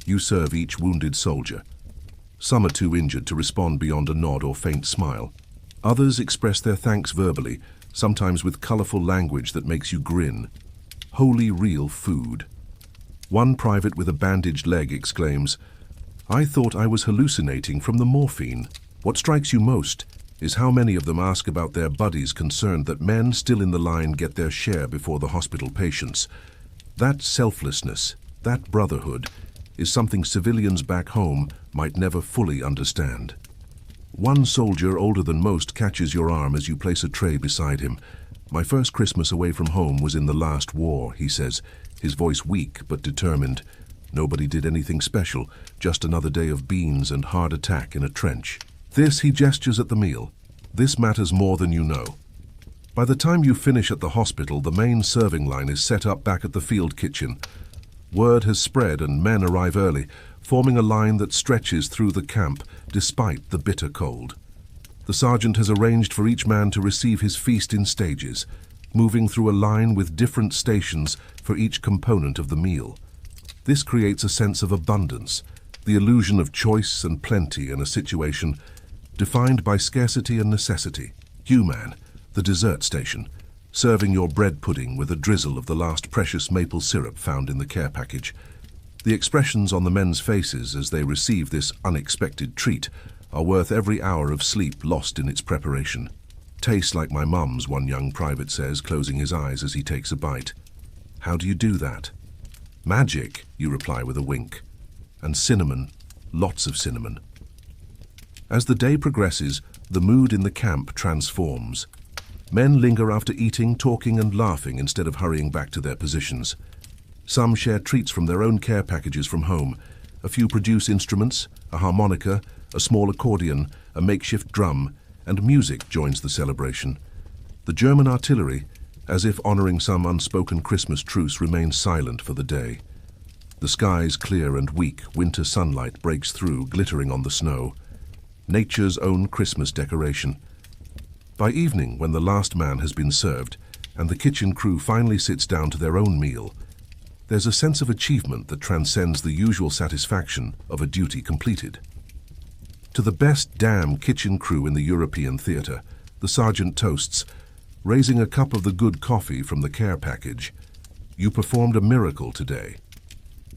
[SPEAKER 1] you serve each wounded soldier. Some are too injured to respond beyond a nod or faint smile. Others express their thanks verbally, sometimes with colorful language that makes you grin. Holy real food. One private with a bandaged leg exclaims, "I thought I was hallucinating from the morphine." What strikes you most is how many of them ask about their buddies, concerned that men still in the line get their share before the hospital patients. That selflessness, that brotherhood, is something civilians back home might never fully understand. One soldier older than most catches your arm as you place a tray beside him. "My first Christmas away from home was in the last war," he says, his voice weak but determined. "Nobody did anything special, just another day of beans and hard attack in a trench." This, he gestures at the meal. This matters more than you know. By the time you finish at the hospital, the main serving line is set up back at the field kitchen. Word has spread and men arrive early, forming a line that stretches through the camp despite the bitter cold. The sergeant has arranged for each man to receive his feast in stages, moving through a line with different stations for each component of the meal. This creates a sense of abundance, the illusion of choice and plenty in a situation defined by scarcity and necessity. You, man, the dessert station, serving your bread pudding with a drizzle of the last precious maple syrup found in the care package. The expressions on the men's faces as they receive this unexpected treat are worth every hour of sleep lost in its preparation. "Tastes like my mum's," one young private says, closing his eyes as he takes a bite. "How do you do that?" "Magic," you reply with a wink. "And cinnamon, lots of cinnamon." As the day progresses, the mood in the camp transforms. Men linger after eating, talking and laughing instead of hurrying back to their positions. Some share treats from their own care packages from home. A few produce instruments, a harmonica, a small accordion, a makeshift drum, and music joins the celebration. The German artillery, as if honoring some unspoken Christmas truce, remains silent for the day. The skies clear and weak, winter sunlight breaks through, glittering on the snow. Nature's own Christmas decoration. By evening, when the last man has been served, and the kitchen crew finally sits down to their own meal, there's a sense of achievement that transcends the usual satisfaction of a duty completed. To the best damn kitchen crew in the European theater, the sergeant toasts, raising a cup of the good coffee from the care package. "You performed a miracle today."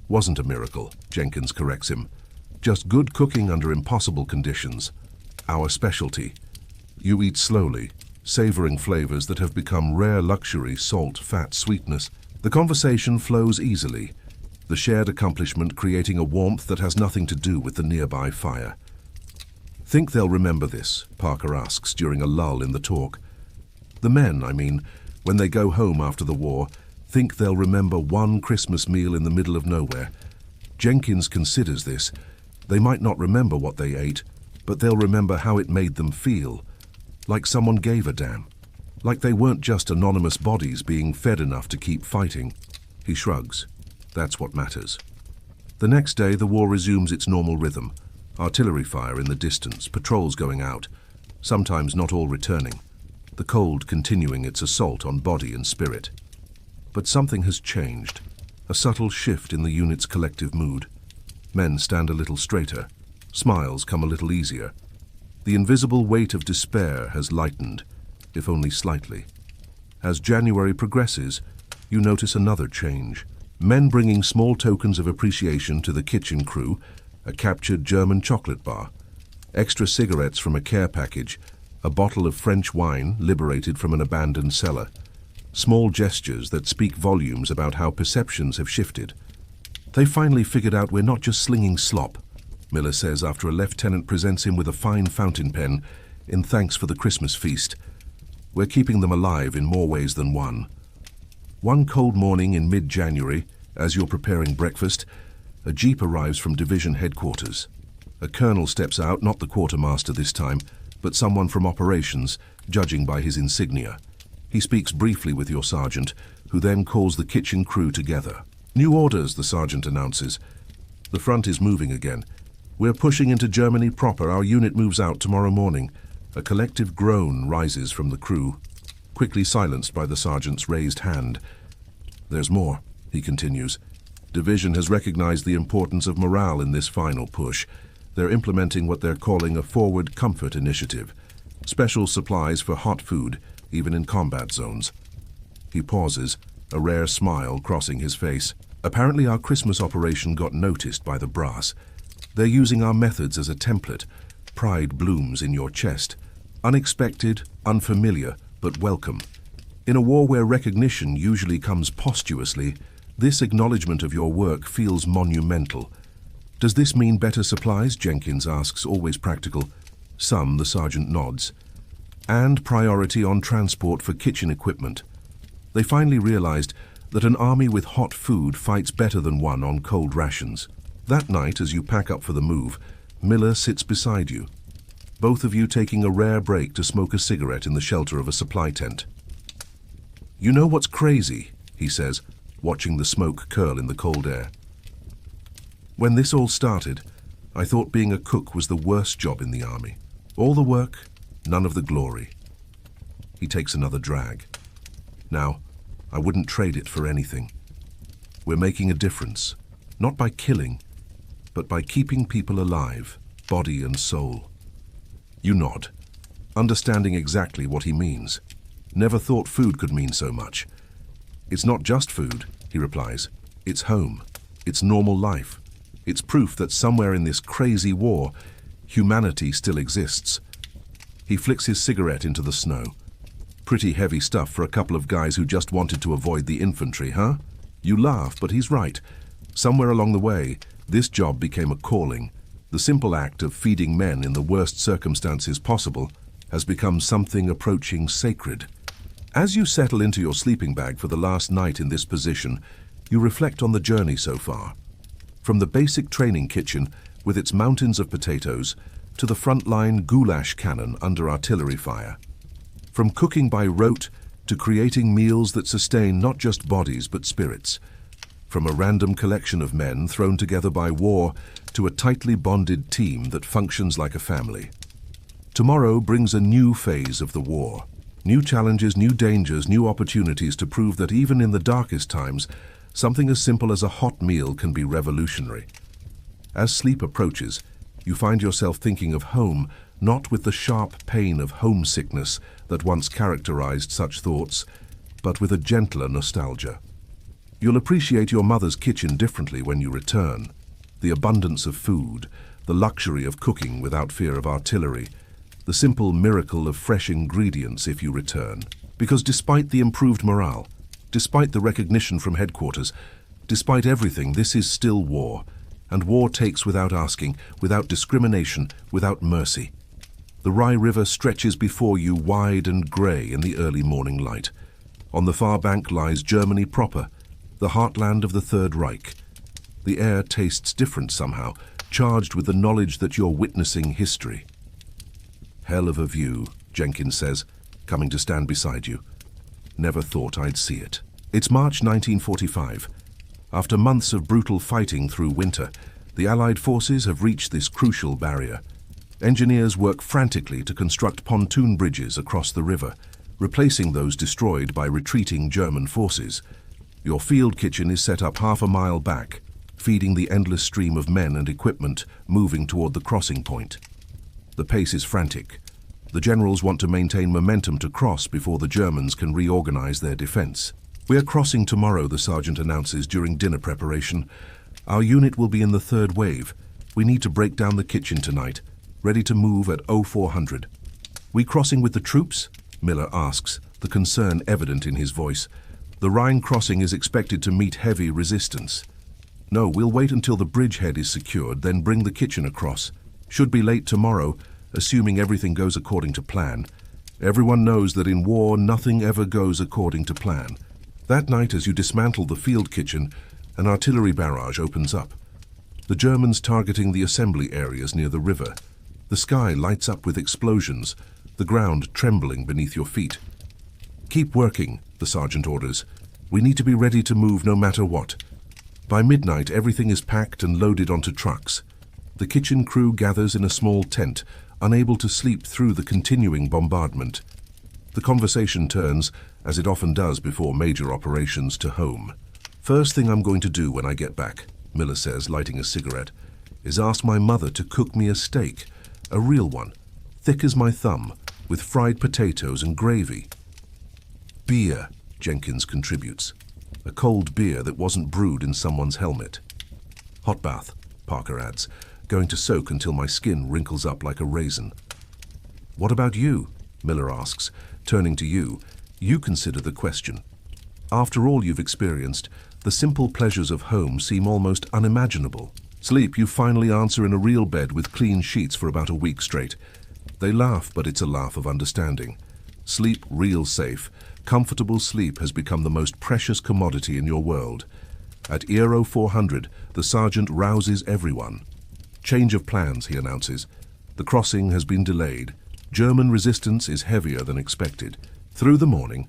[SPEAKER 1] "Wasn't a miracle," Jenkins corrects him. "Just good cooking under impossible conditions. Our specialty. You eat slowly, savoring flavors that have become rare luxury: salt, fat, sweetness." The conversation flows easily, the shared accomplishment creating a warmth that has nothing to do with the nearby fire. Think they'll remember this, Parker asks during a lull in the talk. The men, when they go home after the war, think they'll remember one Christmas meal in the middle of nowhere. Jenkins considers this. They might not remember what they ate, but they'll remember how it made them feel. Like someone gave a damn. Like they weren't just anonymous bodies being fed enough to keep fighting. He shrugs. That's what matters. The next day, the war resumes its normal rhythm. Artillery fire in the distance, patrols going out, sometimes not all returning. The cold continuing its assault on body and spirit. But something has changed. A subtle shift in the unit's collective mood. Men stand a little straighter. Smiles come a little easier. The invisible weight of despair has lightened, if only slightly. As January progresses, you notice another change. Men bringing small tokens of appreciation to the kitchen crew, a captured German chocolate bar, extra cigarettes from a care package, a bottle of French wine liberated from an abandoned cellar. Small gestures that speak volumes about how perceptions have shifted. They finally figured out we're not just slinging slop, Miller says after a lieutenant presents him with a fine fountain pen in thanks for the Christmas feast. We're keeping them alive in more ways than one. One cold morning in mid-January, as you're preparing breakfast, a jeep arrives from division headquarters. A colonel steps out, not the quartermaster this time, but someone from operations, judging by his insignia. He speaks briefly with your sergeant, who then calls the kitchen crew together. New orders, the sergeant announces. The front is moving again. We're pushing into Germany proper. Our unit moves out tomorrow morning. A collective groan rises from the crew, quickly silenced by the sergeant's raised hand. There's more, he continues. Division has recognized the importance of morale in this final push. They're implementing what they're calling a forward comfort initiative. Special supplies for hot food, even in combat zones. He pauses, a rare smile crossing his face. Apparently our Christmas operation got noticed by the brass. They're using our methods as a template. Pride blooms in your chest. Unexpected, unfamiliar, but welcome. In a war where recognition usually comes posthumously, this acknowledgement of your work feels monumental. Does this mean better supplies? Jenkins asks, always practical. Some, the sergeant nods. And priority on transport for kitchen equipment. They finally realized that an army with hot food fights better than one on cold rations. That night, as you pack up for the move, Miller sits beside you, both of you taking a rare break to smoke a cigarette in the shelter of a supply tent. You know what's crazy, he says, watching the smoke curl in the cold air. When this all started, I thought being a cook was the worst job in the army. All the work, none of the glory. He takes another drag. Now, I wouldn't trade it for anything. We're making a difference, not by killing, but by keeping people alive, body and soul. You nod, understanding exactly what he means. Never thought food could mean so much. It's not just food, he replies. It's home. It's normal life. It's proof that somewhere in this crazy war, humanity still exists. He flicks his cigarette into the snow. Pretty heavy stuff for a couple of guys who just wanted to avoid the infantry, huh? You laugh, but he's right. Somewhere along the way, this job became a calling. The simple act of feeding men in the worst circumstances possible has become something approaching sacred. As you settle into your sleeping bag for the last night in this position, you reflect on the journey so far. From the basic training kitchen with its mountains of potatoes to the frontline goulash cannon under artillery fire. From cooking by rote to creating meals that sustain not just bodies but spirits. From a random collection of men thrown together by war to a tightly bonded team that functions like a family. Tomorrow brings a new phase of the war. New challenges, new dangers, new opportunities to prove that even in the darkest times, something as simple as a hot meal can be revolutionary. As sleep approaches, you find yourself thinking of home, not with the sharp pain of homesickness that once characterized such thoughts, but with a gentler nostalgia. You'll appreciate your mother's kitchen differently when you return. The abundance of food, the luxury of cooking without fear of artillery, the simple miracle of fresh ingredients if you return. Because despite the improved morale, despite the recognition from headquarters, despite everything, this is still war. And war takes without asking, without discrimination, without mercy. The Rhine River stretches before you wide and grey in the early morning light. On the far bank lies Germany proper, the heartland of the Third Reich. The air tastes different somehow, charged with the knowledge that you're witnessing history. Hell of a view, Jenkins says, coming to stand beside you. Never thought I'd see it. It's March 1945. After months of brutal fighting through winter, the Allied forces have reached this crucial barrier. Engineers work frantically to construct pontoon bridges across the river, replacing those destroyed by retreating German forces. Your field kitchen is set up half a mile back, feeding the endless stream of men and equipment moving toward the crossing point. The pace is frantic. The generals want to maintain momentum to cross before the Germans can reorganize their defense. "We're crossing tomorrow," the sergeant announces during dinner preparation. "Our unit will be in the third wave. We need to break down the kitchen tonight. Ready to move at 0400. "We crossing with the troops?" Miller asks, the concern evident in his voice. "The Rhine crossing is expected to meet heavy resistance." "No, we'll wait until the bridgehead is secured, then bring the kitchen across. Should be late tomorrow, assuming everything goes according to plan. Everyone knows that in war nothing ever goes according to plan." That night, as you dismantle the field kitchen, an artillery barrage opens up. The Germans targeting the assembly areas near the river. The sky lights up with explosions, the ground trembling beneath your feet. "Keep working," the sergeant orders. "We need to be ready to move no matter what." By midnight, everything is packed and loaded onto trucks. The kitchen crew gathers in a small tent, unable to sleep through the continuing bombardment. The conversation turns, as it often does before major operations, to home. "First thing I'm going to do when I get back," Miller says, lighting a cigarette, "is ask my mother to cook me a steak, a real one, thick as my thumb, with fried potatoes and gravy." "Beer," Jenkins contributes. "A cold beer that wasn't brewed in someone's helmet." "Hot bath," Parker adds, "going to soak until my skin wrinkles up like a raisin." "What about you?" Miller asks, turning to you. You consider the question. After all you've experienced, the simple pleasures of home seem almost unimaginable. Sleep, you finally answer in a real bed with clean sheets for about a week straight. They laugh, but it's a laugh of understanding. Sleep real safe. Comfortable sleep has become the most precious commodity in your world. At ERO 400, the sergeant rouses everyone. "Change of plans," he announces. "The crossing has been delayed. German resistance is heavier than expected." Through the morning,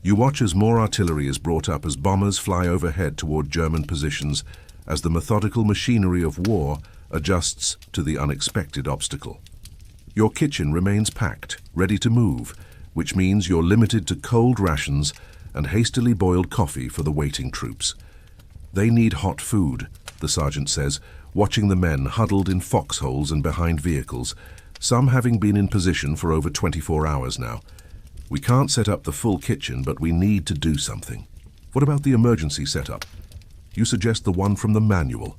[SPEAKER 1] you watch as more artillery is brought up as bombers fly overhead toward German positions, as the methodical machinery of war adjusts to the unexpected obstacle. Your kitchen remains packed, ready to move, which means you're limited to cold rations and hastily boiled coffee for the waiting troops. "They need hot food," the sergeant says, watching the men huddled in foxholes and behind vehicles, some having been in position for over 24 hours now. "We can't set up the full kitchen, but we need to do something." "What about the emergency setup?" You suggest the one from the manual.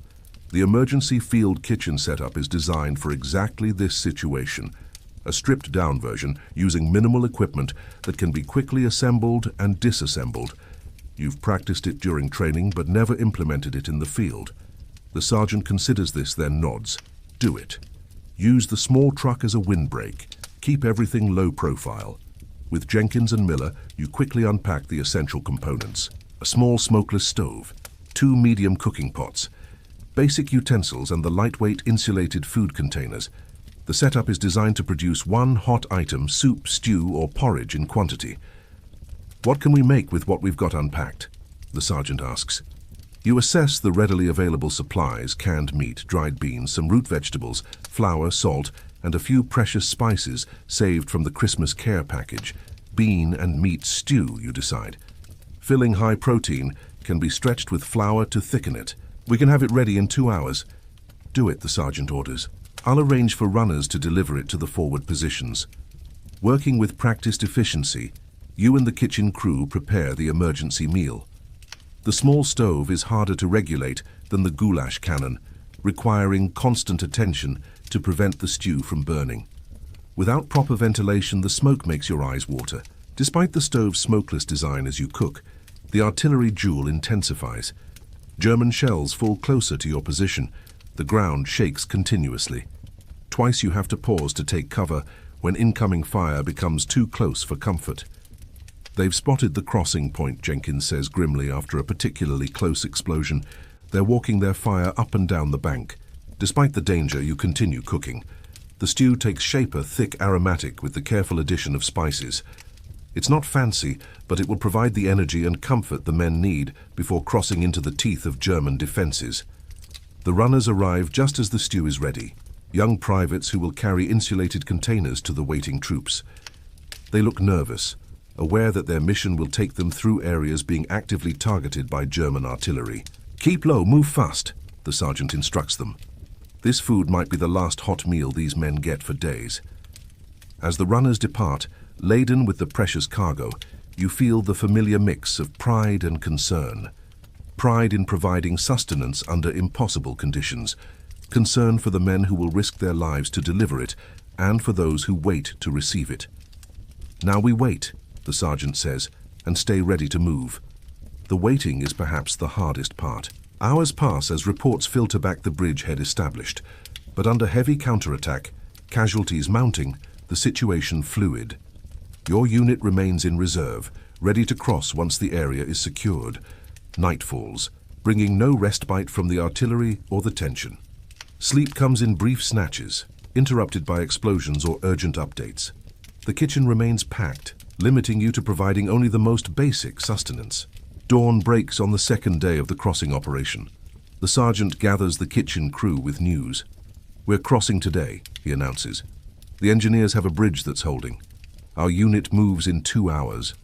[SPEAKER 1] The emergency field kitchen setup is designed for exactly this situation. A stripped-down version using minimal equipment that can be quickly assembled and disassembled. You've practiced it during training, but never implemented it in the field. The sergeant considers this, then nods. Do it. Use the small truck as a windbreak. Keep everything low profile. With Jenkins and Miller, you quickly unpack the essential components. A small smokeless stove, 2 medium cooking pots, basic utensils and the lightweight insulated food containers. The setup is designed to produce one hot item, soup, stew or porridge in quantity. "What can we make with what we've got unpacked?" the sergeant asks. You assess the readily available supplies: canned meat, dried beans, some root vegetables, flour, salt, and a few precious spices saved from the Christmas care package. Bean and meat stew, you decide. Filling high protein can be stretched with flour to thicken it. We can have it ready in 2 hours. Do it, the sergeant orders. I'll arrange for runners to deliver it to the forward positions. Working with practiced efficiency, you and the kitchen crew prepare the emergency meal. The small stove is harder to regulate than the goulash cannon, requiring constant attention to prevent the stew from burning. Without proper ventilation, the smoke makes your eyes water. Despite the stove's smokeless design as you cook, the artillery duel intensifies. German shells fall closer to your position. The ground shakes continuously. Twice you have to pause to take cover, when incoming fire becomes too close for comfort. "They've spotted the crossing point," Jenkins says grimly after a particularly close explosion. "They're walking their fire up and down the bank. Despite the danger, you continue cooking. The stew takes shape a thick aromatic with the careful addition of spices. It's not fancy, but it will provide the energy and comfort the men need before crossing into the teeth of German defenses." The runners arrive just as the stew is ready, young privates who will carry insulated containers to the waiting troops. They look nervous, aware that their mission will take them through areas being actively targeted by German artillery. "Keep low, move fast," the sergeant instructs them. This food might be the last hot meal these men get for days. As the runners depart, laden with the precious cargo, you feel the familiar mix of pride and concern. Pride in providing sustenance under impossible conditions, concern for the men who will risk their lives to deliver it, and for those who wait to receive it. "Now we wait," the sergeant says, "and stay ready to move." The waiting is perhaps the hardest part. Hours pass as reports filter back the bridgehead established, but under heavy counterattack, casualties mounting, the situation fluid. Your unit remains in reserve, ready to cross once the area is secured. Night falls, bringing no respite from the artillery or the tension. Sleep comes in brief snatches, interrupted by explosions or urgent updates. The kitchen remains packed, limiting you to providing only the most basic sustenance. Dawn breaks on the second day of the crossing operation. The sergeant gathers the kitchen crew with news. "We're crossing today," he announces. "The engineers have a bridge that's holding. Our unit moves in 2 hours.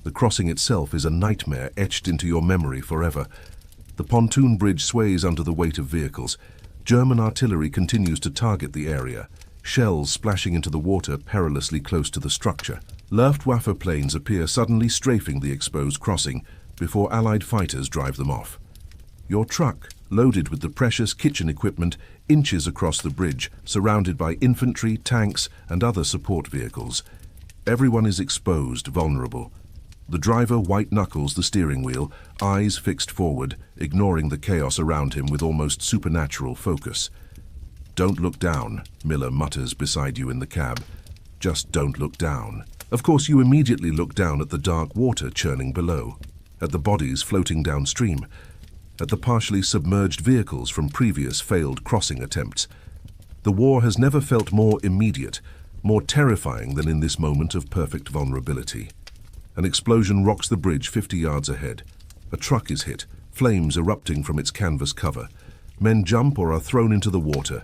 [SPEAKER 1] The crossing itself is a nightmare etched into your memory forever. The pontoon bridge sways under the weight of vehicles. German artillery continues to target the area, shells splashing into the water perilously close to the structure. Luftwaffe planes appear suddenly strafing the exposed crossing before Allied fighters drive them off. Your truck, loaded with the precious kitchen equipment, inches across the bridge, surrounded by infantry, tanks, and other support vehicles. Everyone is exposed, vulnerable. The driver white-knuckles the steering wheel, eyes fixed forward, ignoring the chaos around him with almost supernatural focus. "Don't look down," Miller mutters beside you in the cab. "Just don't look down." Of course, you immediately look down at the dark water churning below, at the bodies floating downstream, at the partially submerged vehicles from previous failed crossing attempts. The war has never felt more immediate, more terrifying than in this moment of perfect vulnerability. An explosion rocks the bridge 50 yards ahead. A truck is hit, flames erupting from its canvas cover. Men jump or are thrown into the water.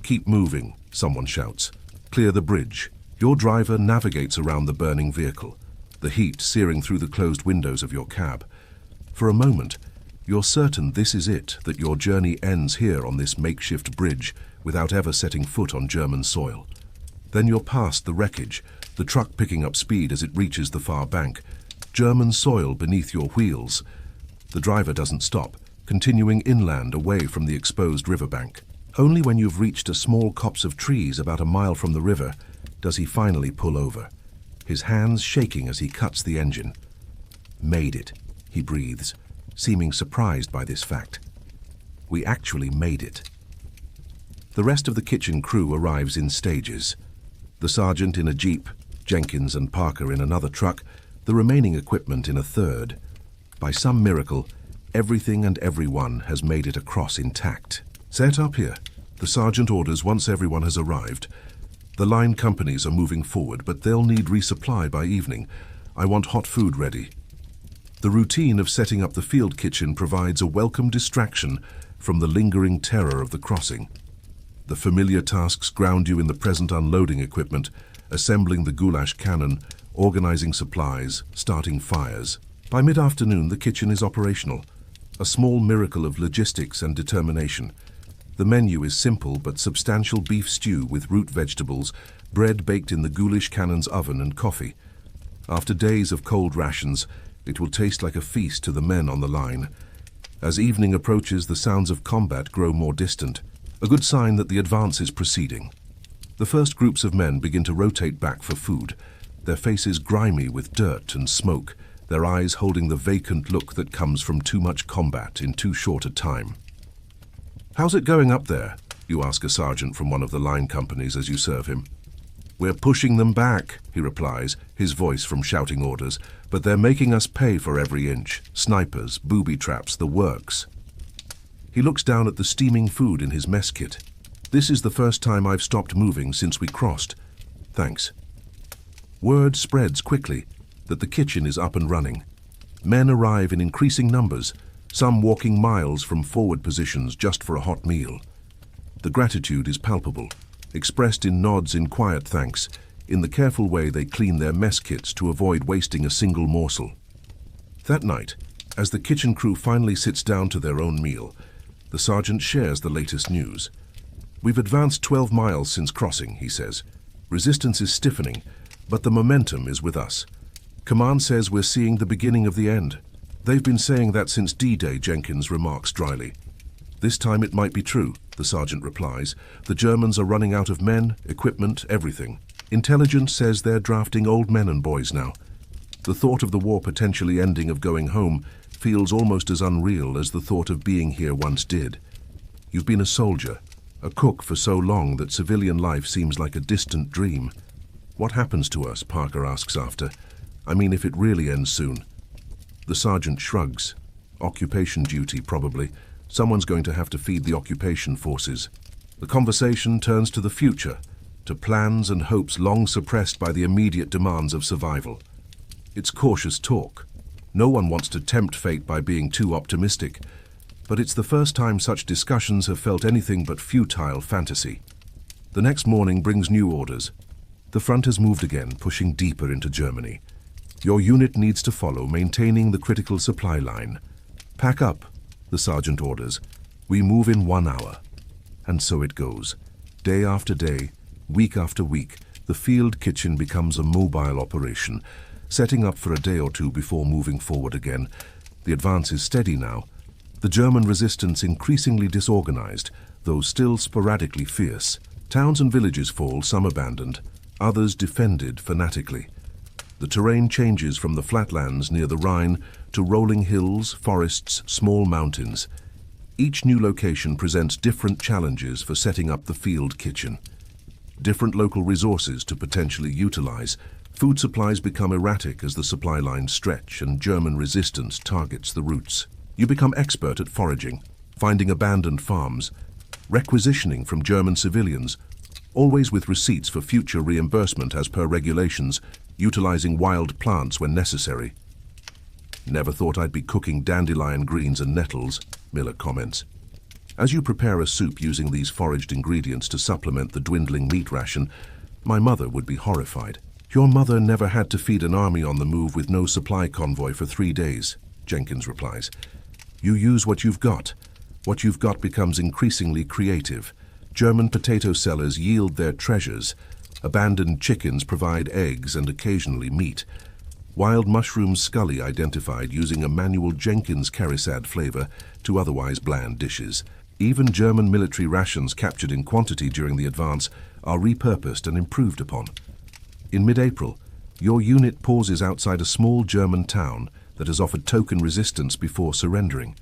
[SPEAKER 1] "Keep moving," someone shouts. "Clear the bridge." Your driver navigates around the burning vehicle, the heat searing through the closed windows of your cab. For a moment, you're certain this is it, that your journey ends here on this makeshift bridge without ever setting foot on German soil. Then you're past the wreckage, the truck picking up speed as it reaches the far bank. German soil beneath your wheels. The driver doesn't stop, continuing inland away from the exposed riverbank. Only when you've reached a small copse of trees about a mile from the river does he finally pull over, his hands shaking as he cuts the engine. "Made it," he breathes, seeming surprised by this fact. "We actually made it." The rest of the kitchen crew arrives in stages. The sergeant in a jeep, Jenkins and Parker in another truck, the remaining equipment in a third. By some miracle, everything and everyone has made it across intact. "Set up here," the sergeant orders once everyone has arrived. "The line companies are moving forward, but they'll need resupply by evening. I want hot food ready." The routine of setting up the field kitchen provides a welcome distraction from the lingering terror of the crossing. The familiar tasks ground you in the present unloading equipment, assembling the goulash cannon, organizing supplies, starting fires. By mid-afternoon, the kitchen is operational, a small miracle of logistics and determination. The menu is simple but substantial: beef stew with root vegetables, bread baked in the goulash cannon's oven, and coffee. After days of cold rations, it will taste like a feast to the men on the line. As evening approaches, the sounds of combat grow more distant, a good sign that the advance is proceeding. The first groups of men begin to rotate back for food, their faces grimy with dirt and smoke, their eyes holding the vacant look that comes from too much combat in too short a time. "How's it going up there?" you ask a sergeant from one of the line companies as you serve him. "We're pushing them back," he replies, his voice from shouting orders, "but they're making us pay for every inch. Snipers, booby traps, the works." He looks down at the steaming food in his mess kit. "This is the first time I've stopped moving since we crossed. Thanks." Word spreads quickly that the kitchen is up and running. Men arrive in increasing numbers, some walking miles from forward positions just for a hot meal. The gratitude is palpable, expressed in nods in quiet thanks, in the careful way they clean their mess kits to avoid wasting a single morsel. That night, as the kitchen crew finally sits down to their own meal, the sergeant shares the latest news. "We've advanced 12 miles since crossing," he says. "Resistance is stiffening, but the momentum is with us. Command says we're seeing the beginning of the end." "They've been saying that since D-Day," Jenkins remarks dryly. "This time it might be true," the sergeant replies. "The Germans are running out of men, equipment, everything. Intelligence says they're drafting old men and boys now. The thought of the war potentially ending, of going home, feels almost as unreal as the thought of being here once did. You've been a soldier, a cook for so long that civilian life seems like a distant dream. What happens to us?" Parker asks after. "I mean, if it really ends soon." The sergeant shrugs. "Occupation duty, probably. Someone's going to have to feed the occupation forces." The conversation turns to the future, to plans and hopes long suppressed by the immediate demands of survival. It's cautious talk. No one wants to tempt fate by being too optimistic, but it's the first time such discussions have felt anything but futile fantasy. The next morning brings new orders. The front has moved again, pushing deeper into Germany. "Your unit needs to follow, maintaining the critical supply line. Pack up," the sergeant orders. "We move in 1 hour." And so it goes. Day after day, week after week, the field kitchen becomes a mobile operation, setting up for a day or two before moving forward again. The advance is steady now. The German resistance increasingly disorganized, though still sporadically fierce. Towns and villages fall, some abandoned, others defended fanatically. The terrain changes from the flatlands near the Rhine to rolling hills, forests, small mountains. Each new location presents different challenges for setting up the field kitchen. Different local resources to potentially utilize. Food supplies become erratic as the supply lines stretch and German resistance targets the routes. You become expert at foraging, finding abandoned farms, requisitioning from German civilians, always with receipts for future reimbursement as per regulations, utilizing wild plants when necessary. "Never thought I'd be cooking dandelion greens and nettles," Miller comments. "As you prepare a soup using these foraged ingredients to supplement the dwindling meat ration, my mother would be horrified." "Your mother never had to feed an army on the move with no supply convoy for 3 days, Jenkins replies. "You use what you've got. What you've got becomes increasingly creative. German potato sellers yield their treasures. Abandoned chickens provide eggs and occasionally meat. Wild mushrooms Scully identified using a manual Jenkins Carisad flavor to otherwise bland dishes. Even German military rations captured in quantity during the advance are repurposed and improved upon. In mid-April, your unit pauses outside a small German town that has offered token resistance before surrendering.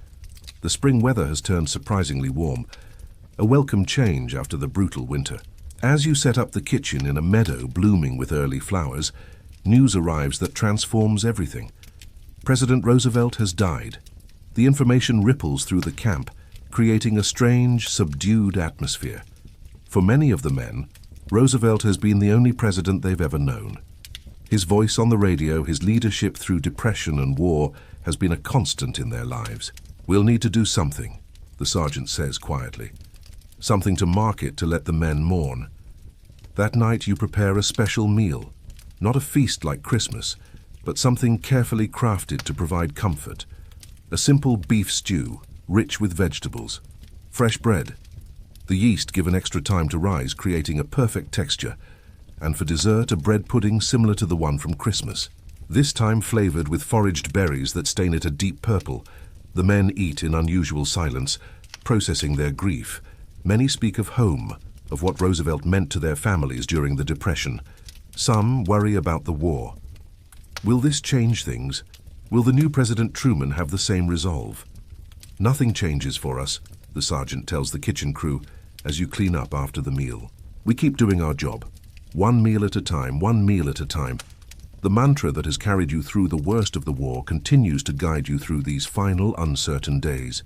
[SPEAKER 1] The spring weather has turned surprisingly warm, a welcome change after the brutal winter. As you set up the kitchen in a meadow blooming with early flowers, news arrives that transforms everything. President Roosevelt has died. The information ripples through the camp, creating a strange, subdued atmosphere. For many of the men, Roosevelt has been the only president they've ever known. His voice on the radio, his leadership through depression and war, has been a constant in their lives. "We'll need to do something," the sergeant says quietly. "Something to mark it to let the men mourn." That night you prepare a special meal. Not a feast like Christmas, but something carefully crafted to provide comfort. A simple beef stew, rich with vegetables. Fresh bread. The yeast given extra time to rise, creating a perfect texture. And for dessert, a bread pudding similar to the one from Christmas. This time flavored with foraged berries that stain it a deep purple. The men eat in unusual silence, processing their grief. Many speak of home, of what Roosevelt meant to their families during the Depression. Some worry about the war. Will this change things? Will the new President Truman have the same resolve? "Nothing changes for us," the sergeant tells the kitchen crew as you clean up after the meal. "We keep doing our job. One meal at a time, one meal at a time. The mantra that has carried you through the worst of the war continues to guide you through these final uncertain days.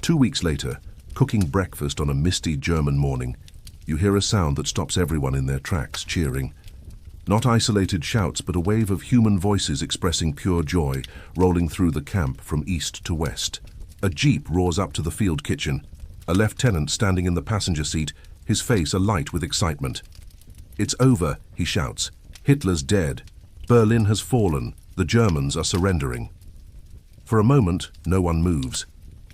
[SPEAKER 1] 2 weeks later, cooking breakfast on a misty German morning, you hear a sound that stops everyone in their tracks, cheering. Not isolated shouts, but a wave of human voices expressing pure joy, rolling through the camp from east to west. A jeep roars up to the field kitchen, a lieutenant standing in the passenger seat, his face alight with excitement. "It's over," he shouts. "Hitler's dead. Berlin has fallen. The Germans are surrendering." For a moment, no one moves.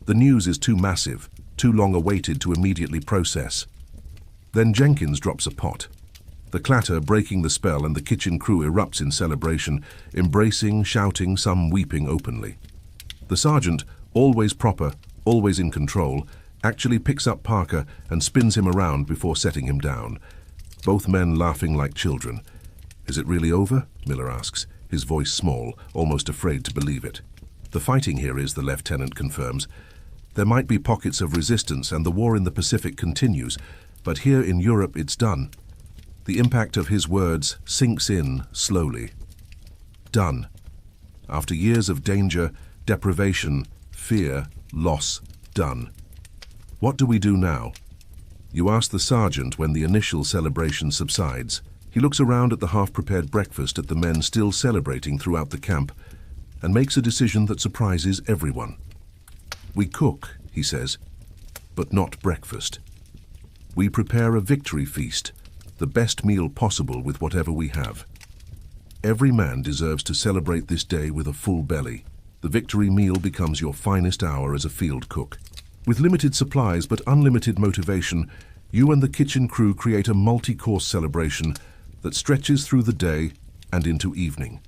[SPEAKER 1] The news is too massive, too long awaited to immediately process. Then Jenkins drops a pot. The clatter breaking the spell, and the kitchen crew erupts in celebration, embracing, shouting, some weeping openly. The sergeant, always proper, always in control, actually picks up Parker and spins him around before setting him down. Both men laughing like children. "Is it really over?" Miller asks, his voice small, almost afraid to believe it. "The fighting here is," the lieutenant confirms. "There might be pockets of resistance, and the war in the Pacific continues, but here in Europe it's done." The impact of his words sinks in slowly. Done. After years of danger, deprivation, fear, loss, done. What do we do now? You ask the sergeant when the initial celebration subsides. He looks around at the half-prepared breakfast at the men still celebrating throughout the camp and makes a decision that surprises everyone. "We cook," he says, "but not breakfast. We prepare a victory feast, the best meal possible with whatever we have. Every man deserves to celebrate this day with a full belly. The victory meal becomes your finest hour as a field cook. With limited supplies but unlimited motivation, you and the kitchen crew create a multi-course celebration that stretches through the day and into evening.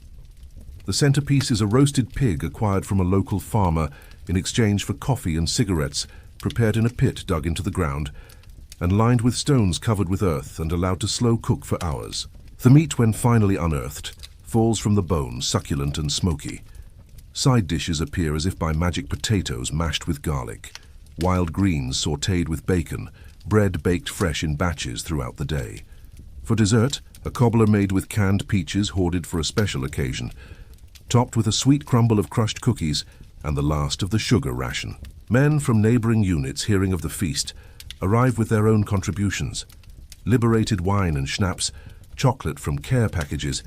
[SPEAKER 1] The centerpiece is a roasted pig acquired from a local farmer in exchange for coffee and cigarettes, prepared in a pit dug into the ground and lined with stones covered with earth and allowed to slow cook for hours. The meat, when finally unearthed, falls from the bone, succulent and smoky. Side dishes appear as if by magic: potatoes mashed with garlic, wild greens sautéed with bacon, bread baked fresh in batches throughout the day. For dessert, a cobbler made with canned peaches hoarded for a special occasion, topped with a sweet crumble of crushed cookies and the last of the sugar ration. Men from neighboring units, hearing of the feast, arrive with their own contributions. Liberated wine and schnapps, chocolate from care packages,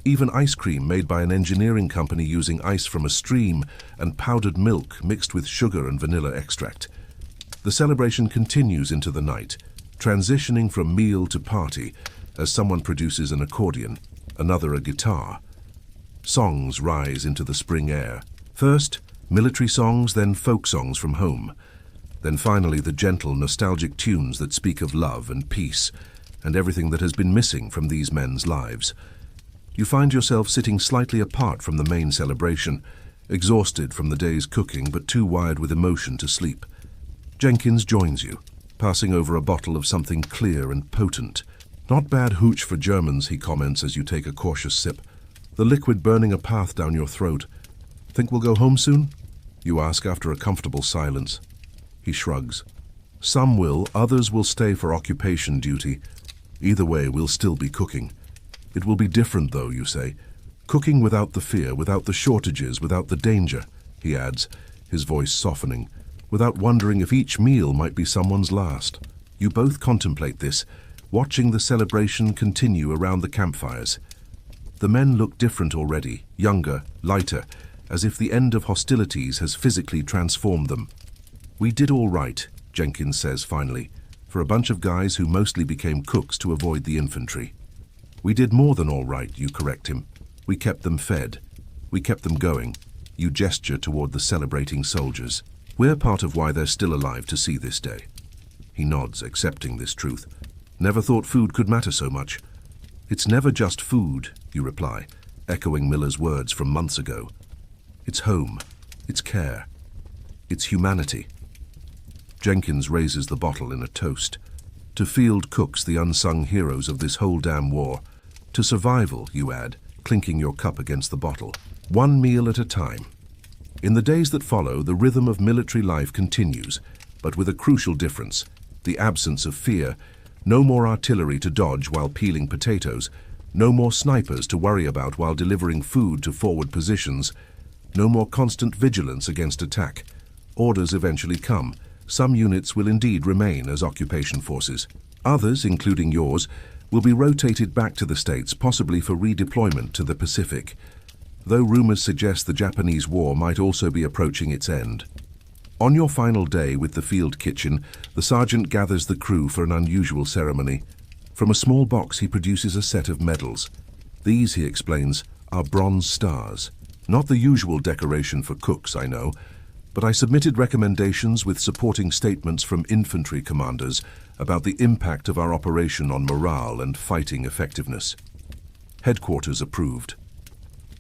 [SPEAKER 1] even ice cream made by an engineering company using ice from a stream, and powdered milk mixed with sugar and vanilla extract. The celebration continues into the night, transitioning from meal to party as someone produces an accordion, another a guitar. Songs rise into the spring air. First, military songs, then folk songs from home. Then finally the gentle, nostalgic tunes that speak of love and peace and everything that has been missing from these men's lives. You find yourself sitting slightly apart from the main celebration, exhausted from the day's cooking but too wired with emotion to sleep. Jenkins joins you, passing over a bottle of something clear and potent. "Not bad hooch for Germans," he comments as you take a cautious sip, the liquid burning a path down your throat. "Think we'll go home soon?" you ask after a comfortable silence. He shrugs. "Some will, others will stay for occupation duty. Either way, we'll still be cooking. It will be different though," you say. "Cooking without the fear, without the shortages, without the danger," he adds, his voice softening, "without wondering if each meal might be someone's last." You both contemplate this, watching the celebration continue around the campfires. The men look different already, younger, lighter, as if the end of hostilities has physically transformed them. "We did all right," Jenkins says finally, "for a bunch of guys who mostly became cooks to avoid the infantry." "We did more than all right," you correct him. "We kept them fed. We kept them going." You gesture toward the celebrating soldiers. "We're part of why they're still alive to see this day." He nods, accepting this truth. "Never thought food could matter so much." "It's never just food," you reply, echoing Miller's words from months ago. "It's home. It's care. It's humanity." Jenkins raises the bottle in a toast. "To field cooks, the unsung heroes of this whole damn war. To survival," you add, clinking your cup against the bottle. "One meal at a time." In the days that follow, the rhythm of military life continues, but with a crucial difference: the absence of fear, No more artillery to dodge while peeling potatoes. No more snipers to worry about while delivering food to forward positions. No more constant vigilance against attack. Orders eventually come. Some units will indeed remain as occupation forces. Others, including yours, will be rotated back to the States, possibly for redeployment to the Pacific, though rumors suggest the Japanese war might also be approaching its end. On your final day with the field kitchen, the sergeant gathers the crew for an unusual ceremony. From a small box he produces a set of medals. These, he explains, are bronze stars. Not the usual decoration for cooks, I know, but I submitted recommendations with supporting statements from infantry commanders about the impact of our operation on morale and fighting effectiveness. Headquarters approved.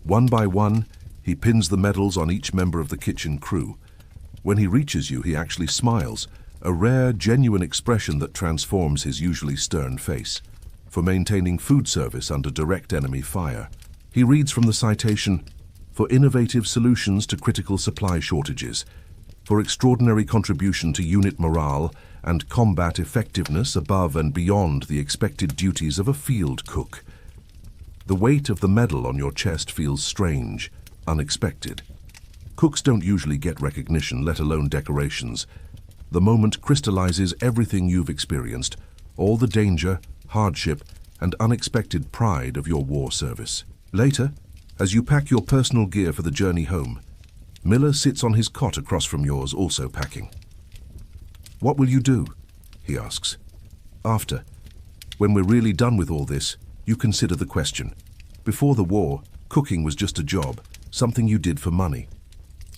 [SPEAKER 1] One by one, he pins the medals on each member of the kitchen crew. When he reaches you, he actually smiles, a rare, genuine expression that transforms his usually stern face, for maintaining food service under direct enemy fire. He reads from the citation, "For innovative solutions to critical supply shortages, for extraordinary contribution to unit morale and combat effectiveness above and beyond the expected duties of a field cook." The weight of the medal on your chest feels strange, unexpected. Cooks don't usually get recognition, let alone decorations. The moment crystallizes everything you've experienced, all the danger, hardship, and unexpected pride of your war service. Later, as you pack your personal gear for the journey home, Miller sits on his cot across from yours, also packing. "What will you do?" he asks. "After. When we're really done with all this, you consider the question. Before the war, cooking was just a job, something you did for money.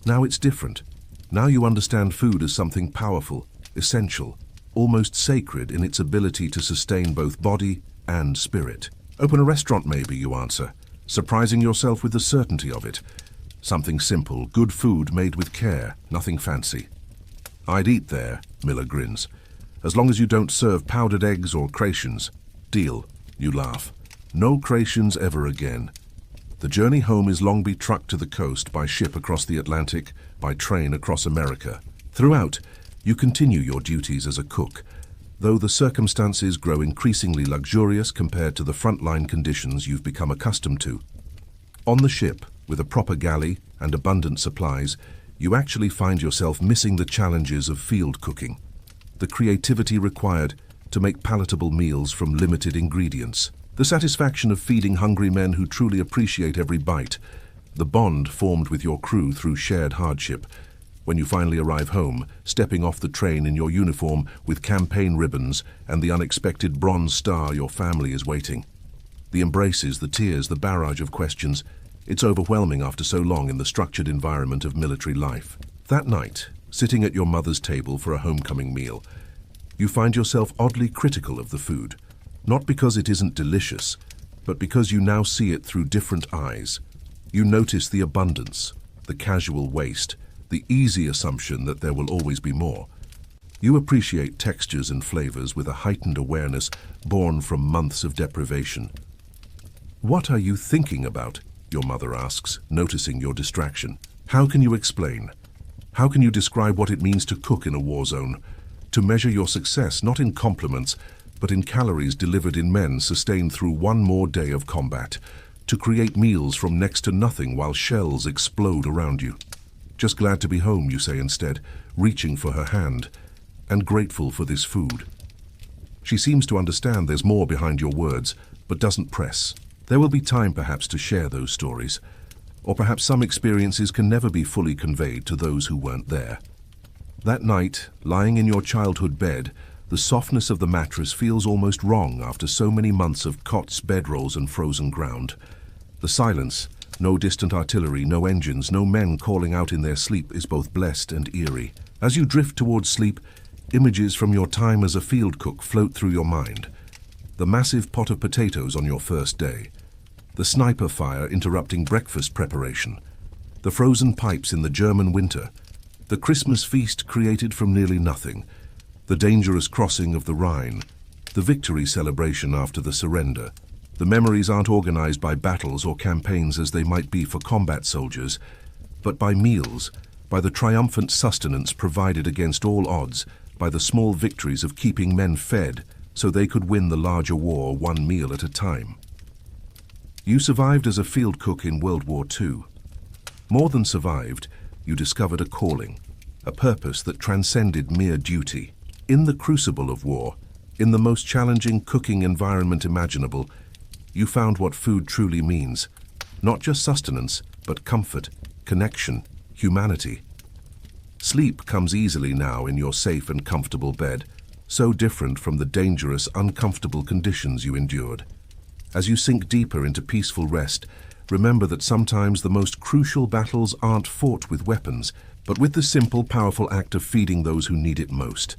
[SPEAKER 1] Now it's different. Now you understand food as something powerful, essential, almost sacred in its ability to sustain both body and spirit. Open a restaurant maybe, you answer, surprising yourself with the certainty of it. Something simple, good food made with care, nothing fancy." "I'd eat there," Miller grins, "as long as you don't serve powdered eggs or Rations." "Deal," you laugh. "No Rations ever again." The journey home is long be trucked to the coast, by ship across the Atlantic, by train across America. Throughout, you continue your duties as a cook, though the circumstances grow increasingly luxurious compared to the frontline conditions you've become accustomed to. On the ship, with a proper galley and abundant supplies, you actually find yourself missing the challenges of field cooking, the creativity required to make palatable meals from limited ingredients, the satisfaction of feeding hungry men who truly appreciate every bite, the bond formed with your crew through shared hardship. When you finally arrive home, stepping off the train in your uniform with campaign ribbons and the unexpected bronze star, your family is waiting. The embraces, the tears, the barrage of questions. It's overwhelming after so long in the structured environment of military life. That night, sitting at your mother's table for a homecoming meal, you find yourself oddly critical of the food, not because it isn't delicious, but because you now see it through different eyes. You notice the abundance, the casual waste, the easy assumption that there will always be more. You appreciate textures and flavors with a heightened awareness born from months of deprivation. "What are you thinking about?" your mother asks, noticing your distraction. "How can you explain? How can you describe what it means to cook in a war zone? To measure your success not in compliments, but in calories delivered in men sustained through one more day of combat. To create meals from next to nothing while shells explode around you." "Just glad to be home," you say instead, reaching for her hand, "and grateful for this food." She seems to understand there's more behind your words, but doesn't press. There will be time perhaps to share those stories, or perhaps some experiences can never be fully conveyed to those who weren't there. That night, lying in your childhood bed, the softness of the mattress feels almost wrong after so many months of cots, bedrolls, and frozen ground. The silence, no distant artillery, no engines, no men calling out in their sleep, is both blessed and eerie. As you drift towards sleep, images from your time as a field cook float through your mind. The massive pot of potatoes on your first day, the sniper fire interrupting breakfast preparation, the frozen pipes in the German winter, the Christmas feast created from nearly nothing, the dangerous crossing of the Rhine, the victory celebration after the surrender. The memories aren't organized by battles or campaigns as they might be for combat soldiers, but by meals, by the triumphant sustenance provided against all odds, by the small victories of keeping men fed, so they could win the larger war one meal at a time. You survived as a field cook in World War II. More than survived, you discovered a calling, a purpose that transcended mere duty. In the crucible of war, in the most challenging cooking environment imaginable, you found what food truly means. Not just sustenance, but comfort, connection, humanity. Sleep comes easily now in your safe and comfortable bed, so different from the dangerous, uncomfortable conditions you endured. As you sink deeper into peaceful rest, remember that sometimes the most crucial battles aren't fought with weapons, but with the simple, powerful act of feeding those who need it most.